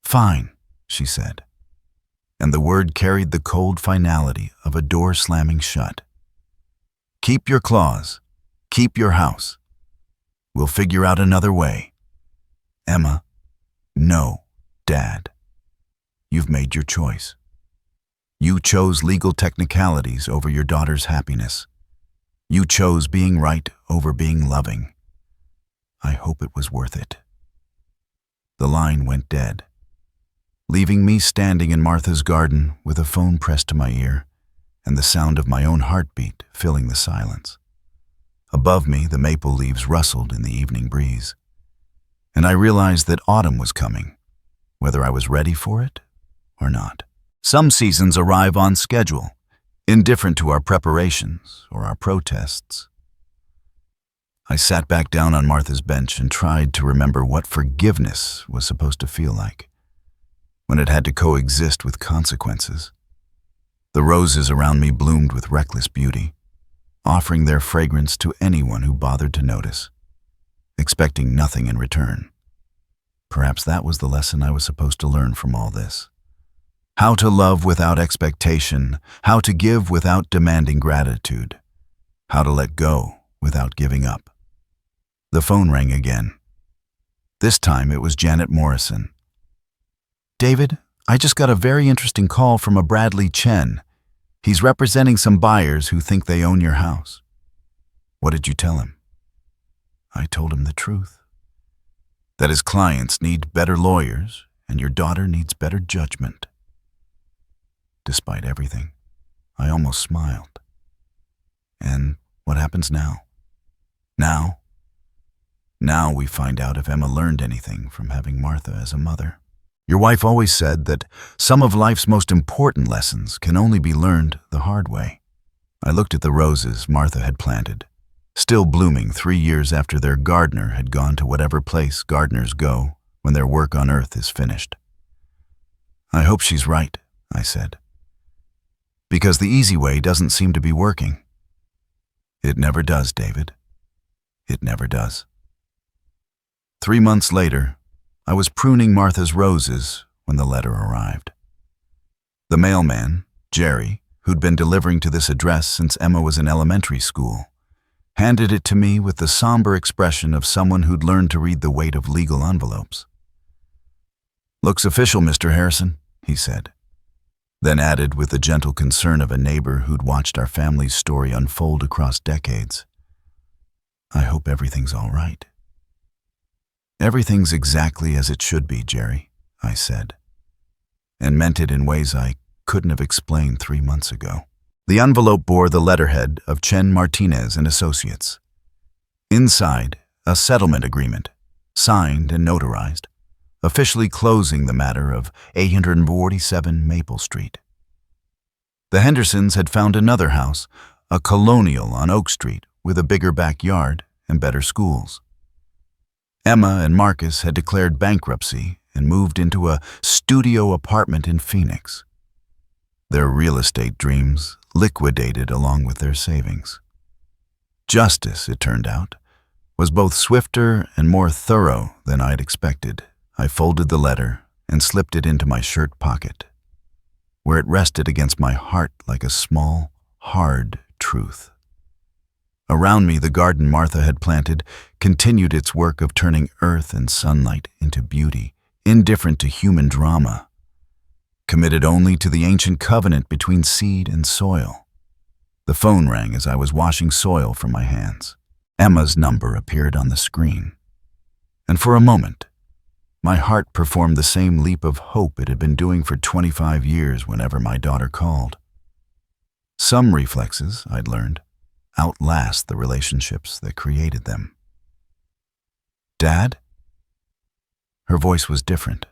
Fine, she said, and the word carried the cold finality of a door slamming shut. Keep your claws. Keep your house. We'll figure out another way. Emma, no, Dad. You've made your choice. You chose legal technicalities over your daughter's happiness. You chose being right over being loving. I hope it was worth it. The line went dead, leaving me standing in Martha's garden with a phone pressed to my ear and the sound of my own heartbeat filling the silence. Above me, the maple leaves rustled in the evening breeze, and I realized that autumn was coming, whether I was ready for it or not. Some seasons arrive on schedule, indifferent to our preparations or our protests. I sat back down on Martha's bench and tried to remember what forgiveness was supposed to feel like, when it had to coexist with consequences. The roses around me bloomed with reckless beauty, offering their fragrance to anyone who bothered to notice, expecting nothing in return. Perhaps that was the lesson I was supposed to learn from all this. How to love without expectation, how to give without demanding gratitude, how to let go without giving up. The phone rang again. This time it was Janet Morrison. David, I just got a very interesting call from a Bradley Chen. He's representing some buyers who think they own your house." "What did you tell him?" "I told him the truth. That his clients need better lawyers and your daughter needs better judgment." Despite everything, I almost smiled. "And what happens now?" Now we find out if Emma learned anything from having Martha as a mother. Your wife always said that some of life's most important lessons can only be learned the hard way. I looked at the roses Martha had planted, still blooming 3 years after their gardener had gone to whatever place gardeners go when their work on earth is finished. "I hope she's right," I said, "because the easy way doesn't seem to be working." "It never does, David. It never does." 3 months later, I was pruning Martha's roses when the letter arrived. The mailman, Jerry, who'd been delivering to this address since Emma was in elementary school, handed it to me with the somber expression of someone who'd learned to read the weight of legal envelopes. "Looks official, Mr. Harrison," he said, then added with the gentle concern of a neighbor who'd watched our family's story unfold across decades, "I hope everything's all right." "Everything's exactly as it should be, Jerry," I said, and meant it in ways I couldn't have explained 3 months ago. The envelope bore the letterhead of Chen Martinez and Associates. Inside, a settlement agreement, signed and notarized, officially closing the matter of 847 Maple Street. The Hendersons had found another house, a colonial on Oak Street, with a bigger backyard and better schools. Emma and Marcus had declared bankruptcy and moved into a studio apartment in Phoenix. Their real estate dreams liquidated along with their savings. Justice, it turned out, was both swifter and more thorough than I'd expected. I folded the letter and slipped it into my shirt pocket, where it rested against my heart like a small, hard truth. Around me, the garden Martha had planted continued its work of turning earth and sunlight into beauty, indifferent to human drama, committed only to the ancient covenant between seed and soil. The phone rang as I was washing soil from my hands. Emma's number appeared on the screen, and for a moment, my heart performed the same leap of hope it had been doing for 25 years whenever my daughter called. Some reflexes, I'd learned, outlast the relationships that created them. "Dad?" Her voice was different,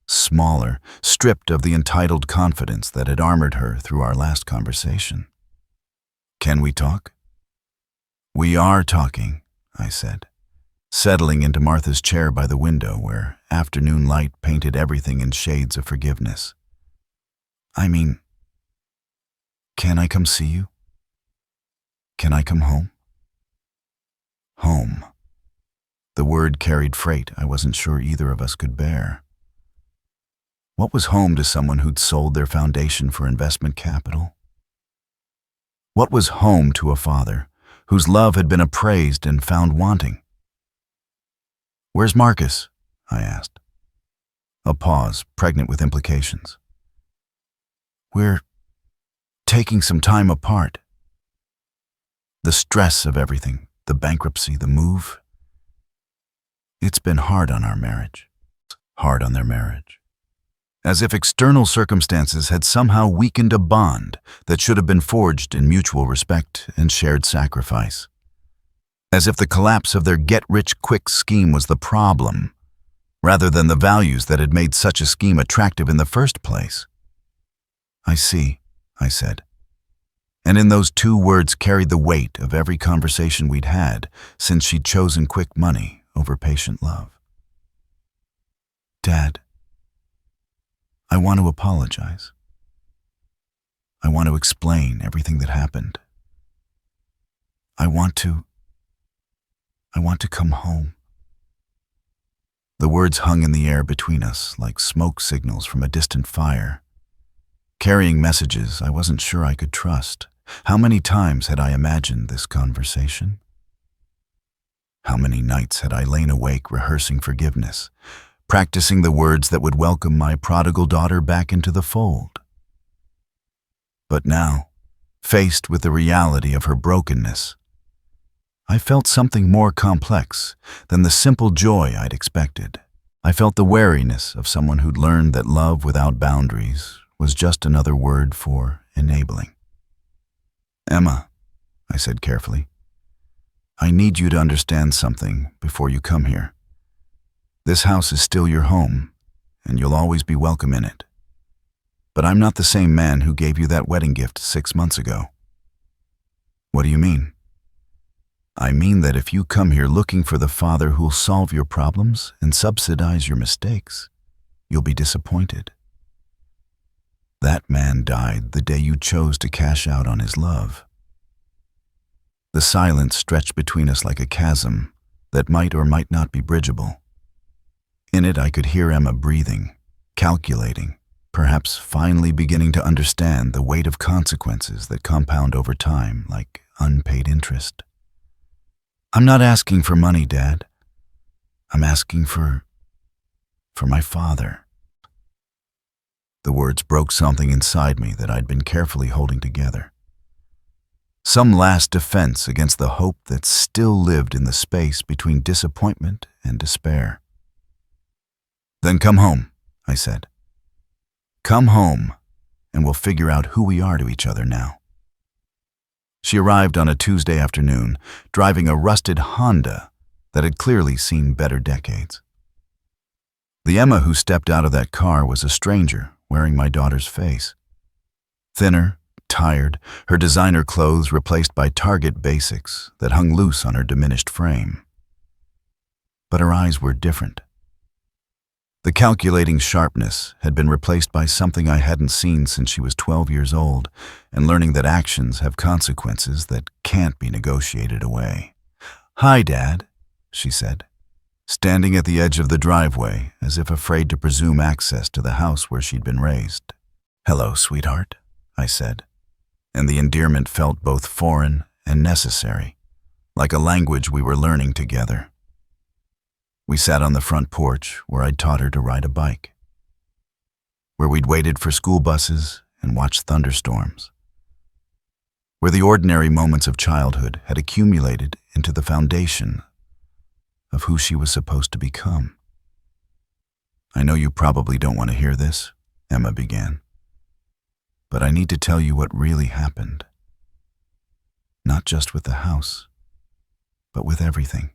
smaller, stripped of the entitled confidence that had armored her through our last conversation. "Can we talk?" "We are talking," I said, settling into Martha's chair by the window where afternoon light painted everything in shades of forgiveness. "I mean, can I come see you? Can I come home?" Home. The word carried freight I wasn't sure either of us could bear. What was home to someone who'd sold their foundation for investment capital? What was home to a father whose love had been appraised and found wanting? "Where's Marcus?" I asked. A pause, pregnant with implications. "We're taking some time apart. The stress of everything, the bankruptcy, the move. It's been hard on our marriage." Hard on their marriage. As if external circumstances had somehow weakened a bond that should have been forged in mutual respect and shared sacrifice. As if the collapse of their get-rich-quick scheme was the problem, rather than the values that had made such a scheme attractive in the first place. "I see," I said. And in those 2 words carried the weight of every conversation we'd had since she'd chosen quick money over patient love. "Dad, I want to apologize. I want to explain everything that happened. I want to come home." The words hung in the air between us like smoke signals from a distant fire, carrying messages I wasn't sure I could trust. How many times had I imagined this conversation? How many nights had I lain awake rehearsing forgiveness, practicing the words that would welcome my prodigal daughter back into the fold. But now, faced with the reality of her brokenness, I felt something more complex than the simple joy I'd expected. I felt the wariness of someone who'd learned that love without boundaries was just another word for enabling. "Emma," I said carefully, "I need you to understand something before you come here. This house is still your home, and you'll always be welcome in it. But I'm not the same man who gave you that wedding gift 6 months ago." "What do you mean?" "I mean that if you come here looking for the father who'll solve your problems and subsidize your mistakes, you'll be disappointed. That man died the day you chose to cash out on his love." The silence stretched between us like a chasm that might or might not be bridgeable. In it, I could hear Emma breathing, calculating, perhaps finally beginning to understand the weight of consequences that compound over time like unpaid interest. "I'm not asking for money, Dad. I'm asking for my father." The words broke something inside me that I'd been carefully holding together. Some last defense against the hope that still lived in the space between disappointment and despair. "Then come home," I said. "Come home, and we'll figure out who we are to each other now." She arrived on a Tuesday afternoon, driving a rusted Honda that had clearly seen better decades. The Emma who stepped out of that car was a stranger wearing my daughter's face. Thinner, tired, her designer clothes replaced by Target basics that hung loose on her diminished frame. But her eyes were different. The calculating sharpness had been replaced by something I hadn't seen since she was 12 years old, and learning that actions have consequences that can't be negotiated away. "Hi, Dad," she said, standing at the edge of the driveway as if afraid to presume access to the house where she'd been raised. "Hello, sweetheart," I said, and the endearment felt both foreign and necessary, like a language we were learning together. We sat on the front porch where I'd taught her to ride a bike, where we'd waited for school buses and watched thunderstorms, where the ordinary moments of childhood had accumulated into the foundation of who she was supposed to become. "I know you probably don't want to hear this," Emma began, "but I need to tell you what really happened. Not just with the house, but with everything."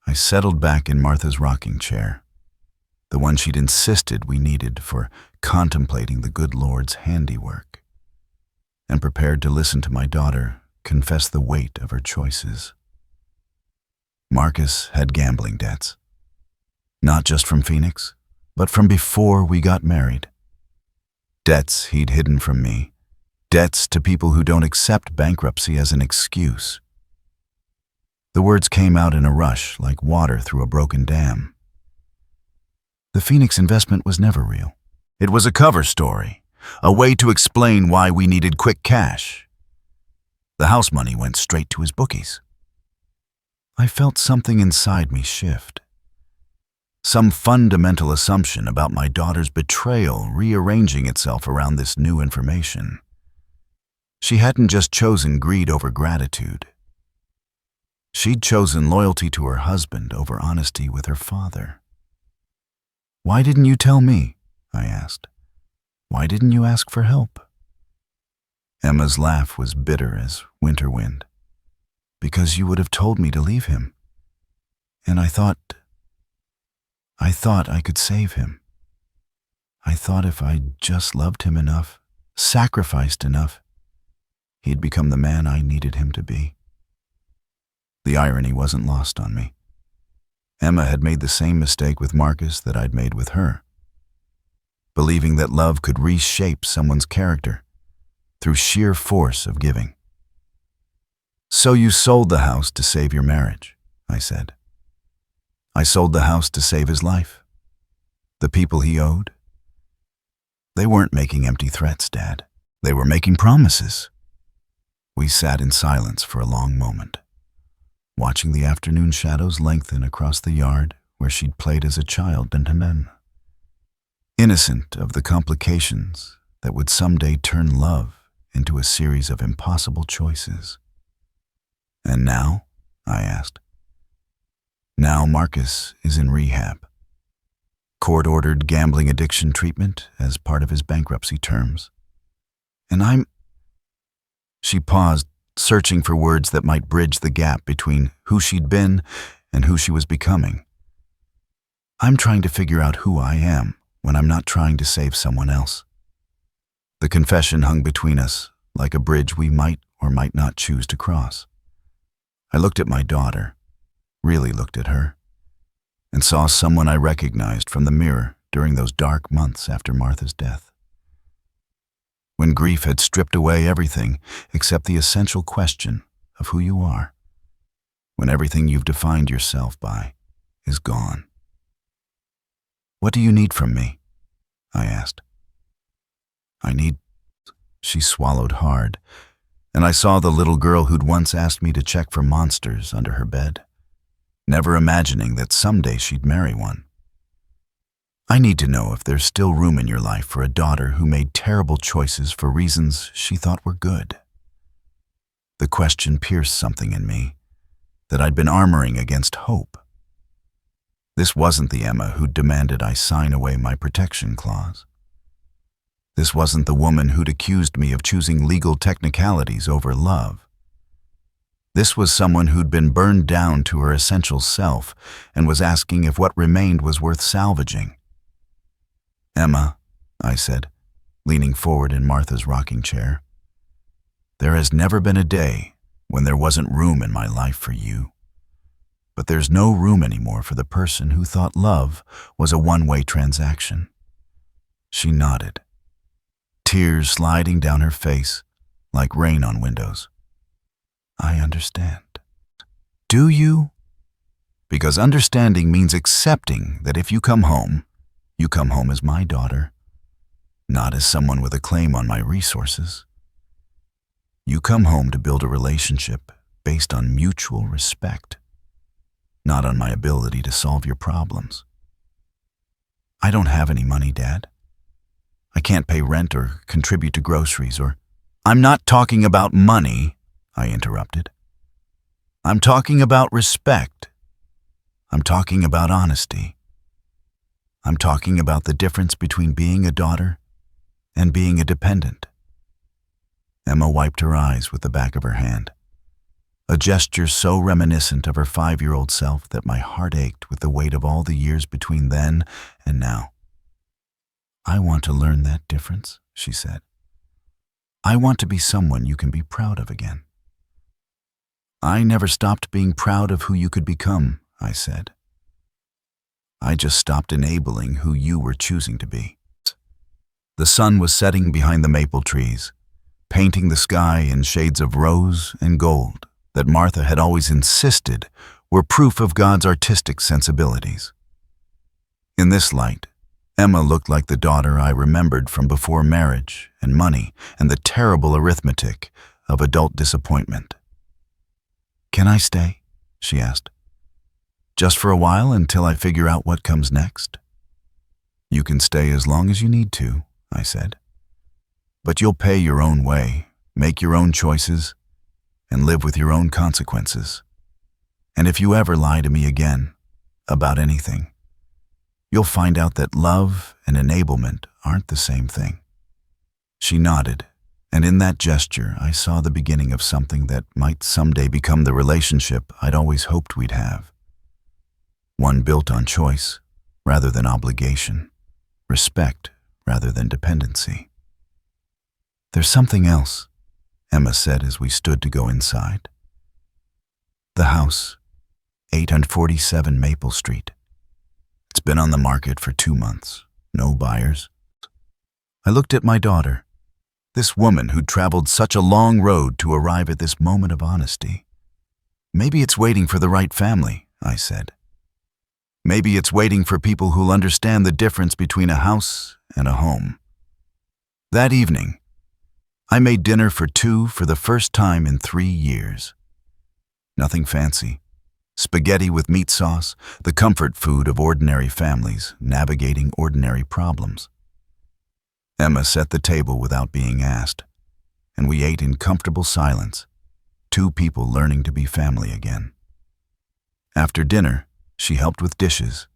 I settled back in Martha's rocking chair, the one she'd insisted we needed for contemplating the good Lord's handiwork, and prepared to listen to my daughter confess the weight of her choices. Marcus had gambling debts, not just from Phoenix, but from before we got married. Debts he'd hidden from me, debts to people who don't accept bankruptcy as an excuse. The words came out in a rush, like water through a broken dam. The Phoenix investment was never real. It was a cover story, a way to explain why we needed quick cash. The house money went straight to his bookies. I felt something inside me shift. Some fundamental assumption about my daughter's betrayal rearranging itself around this new information. She hadn't just chosen greed over gratitude. She'd chosen loyalty to her husband over honesty with her father. "Why didn't you tell me?" I asked. "Why didn't you ask for help?" Emma's laugh was bitter as winter wind. "Because you would have told me to leave him. And I thought I could save him. I thought if I just loved him enough, sacrificed enough, he'd become the man I needed him to be." The irony wasn't lost on me. Emma had made the same mistake with Marcus that I'd made with her, believing that love could reshape someone's character through sheer force of giving. "So you sold the house to save your marriage," I said. "I sold the house to save his life. The people he owed. They weren't making empty threats, Dad. They were making promises." We sat in silence for a long moment, watching the afternoon shadows lengthen across the yard where she'd played as a child and then, innocent of the complications that would someday turn love into a series of impossible choices. And now? I asked. Now Marcus is in rehab. Court-ordered gambling addiction treatment as part of his bankruptcy terms. And She paused, searching for words that might bridge the gap between who she'd been and who she was becoming. I'm trying to figure out who I am when I'm not trying to save someone else. The confession hung between us like a bridge we might or might not choose to cross. I looked at my daughter, really looked at her, and saw someone I recognized from the mirror during those dark months after Martha's death. When grief had stripped away everything except the essential question of who you are, when everything you've defined yourself by is gone. What do you need from me? I asked. She swallowed hard, and I saw the little girl who'd once asked me to check for monsters under her bed, never imagining that someday she'd marry one. I need to know if there's still room in your life for a daughter who made terrible choices for reasons she thought were good. The question pierced something in me that I'd been armoring against hope. This wasn't the Emma who'd demanded I sign away my protection clause. This wasn't the woman who'd accused me of choosing legal technicalities over love. This was someone who'd been burned down to her essential self and was asking if what remained was worth salvaging. Emma, I said, leaning forward in Martha's rocking chair, there has never been a day when there wasn't room in my life for you. But there's no room anymore for the person who thought love was a one-way transaction. She nodded, tears sliding down her face like rain on windows. I understand. Do you? Because understanding means accepting that if you come home as my daughter, not as someone with a claim on my resources. You come home to build a relationship based on mutual respect, not on my ability to solve your problems. I don't have any money, Dad. I can't pay rent or contribute to groceries or... I'm not talking about money, I interrupted. I'm talking about respect. I'm talking about honesty. I'm talking about the difference between being a daughter and being a dependent. Emma wiped her eyes with the back of her hand, a gesture so reminiscent of her 5-year-old self that my heart ached with the weight of all the years between then and now. I want to learn that difference, she said. I want to be someone you can be proud of again. I never stopped being proud of who you could become, I said. I just stopped enabling who you were choosing to be. The sun was setting behind the maple trees, painting the sky in shades of rose and gold that Martha had always insisted were proof of God's artistic sensibilities. In this light, Emma looked like the daughter I remembered from before marriage and money and the terrible arithmetic of adult disappointment. Can I stay? She asked. Just for a while until I figure out what comes next? You can stay as long as you need to, I said. But you'll pay your own way, make your own choices, and live with your own consequences. And if you ever lie to me again about anything, you'll find out that love and enablement aren't the same thing. She nodded, and in that gesture I saw the beginning of something that might someday become the relationship I'd always hoped we'd have. One built on choice rather than obligation, respect rather than dependency. There's something else, Emma said as we stood to go inside. The house, 847 Maple Street. It's been on the market for 2 months. No buyers. I looked at my daughter, this woman who'd traveled such a long road to arrive at this moment of honesty. Maybe it's waiting for the right family, I said. Maybe it's waiting for people who'll understand the difference between a house and a home. That evening, I made dinner for 2 for the first time in 3 years. Nothing fancy. Spaghetti with meat sauce, the comfort food of ordinary families navigating ordinary problems. Emma set the table without being asked, and we ate in comfortable silence, two people learning to be family again. After dinner, she helped with dishes,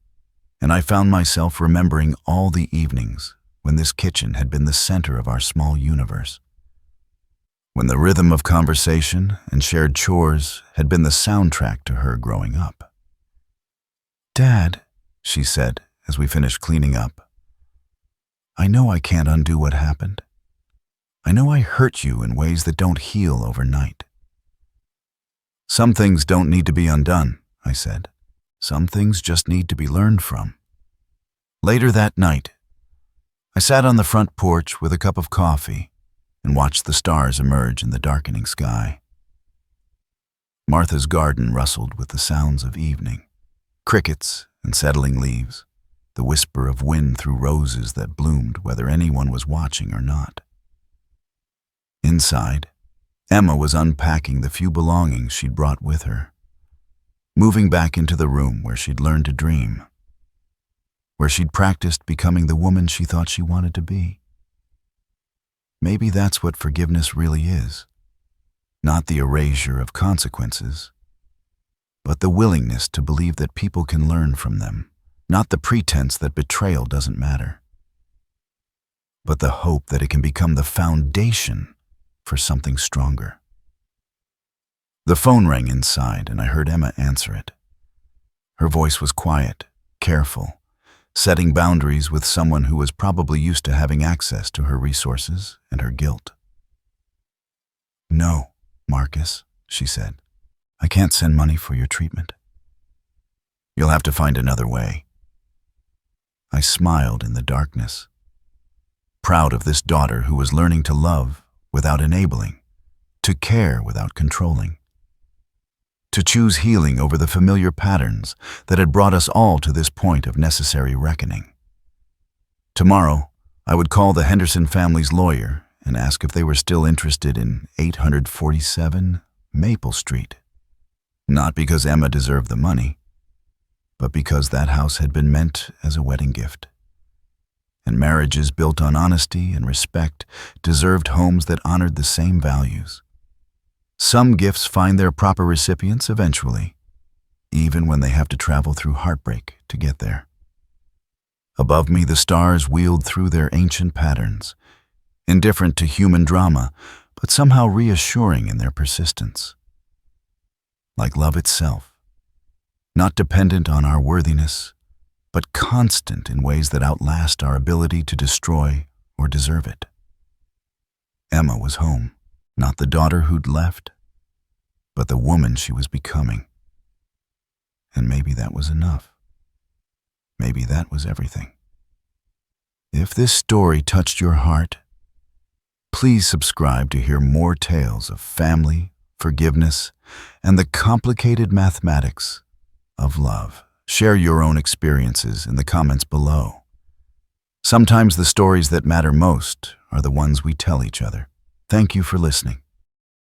and I found myself remembering all the evenings when this kitchen had been the center of our small universe. When the rhythm of conversation and shared chores had been the soundtrack to her growing up. "Dad," she said as we finished cleaning up, "I know I can't undo what happened. I know I hurt you in ways that don't heal overnight." "Some things don't need to be undone," I said. "Some things just need to be learned from." Later that night, I sat on the front porch with a cup of coffee and watched the stars emerge in the darkening sky. Martha's garden rustled with the sounds of evening, crickets and settling leaves, the whisper of wind through roses that bloomed whether anyone was watching or not. Inside, Emma was unpacking the few belongings she'd brought with her, moving back into the room where she'd learned to dream, where she'd practiced becoming the woman she thought she wanted to be. Maybe that's what forgiveness really is. Not the erasure of consequences, but the willingness to believe that people can learn from them, not the pretense that betrayal doesn't matter, but the hope that it can become the foundation for something stronger. The phone rang inside, and I heard Emma answer it. Her voice was quiet, careful, setting boundaries with someone who was probably used to having access to her resources and her guilt. "No, Marcus," she said. "I can't send money for your treatment. You'll have to find another way." I smiled in the darkness, proud of this daughter who was learning to love without enabling, to care without controlling, to choose healing over the familiar patterns that had brought us all to this point of necessary reckoning. Tomorrow, I would call the Henderson family's lawyer and ask if they were still interested in 847 Maple Street. Not because Emma deserved the money, but because that house had been meant as a wedding gift. And marriages built on honesty and respect deserved homes that honored the same values. Some gifts find their proper recipients eventually, even when they have to travel through heartbreak to get there. Above me, the stars wheeled through their ancient patterns, indifferent to human drama, but somehow reassuring in their persistence. Like love itself, not dependent on our worthiness, but constant in ways that outlast our ability to destroy or deserve it. Emma was home. Not the daughter who'd left, but the woman she was becoming. And maybe that was enough. Maybe that was everything. If this story touched your heart, please subscribe to hear more tales of family, forgiveness, and the complicated mathematics of love. Share your own experiences in the comments below. Sometimes the stories that matter most are the ones we tell each other. Thank you for listening.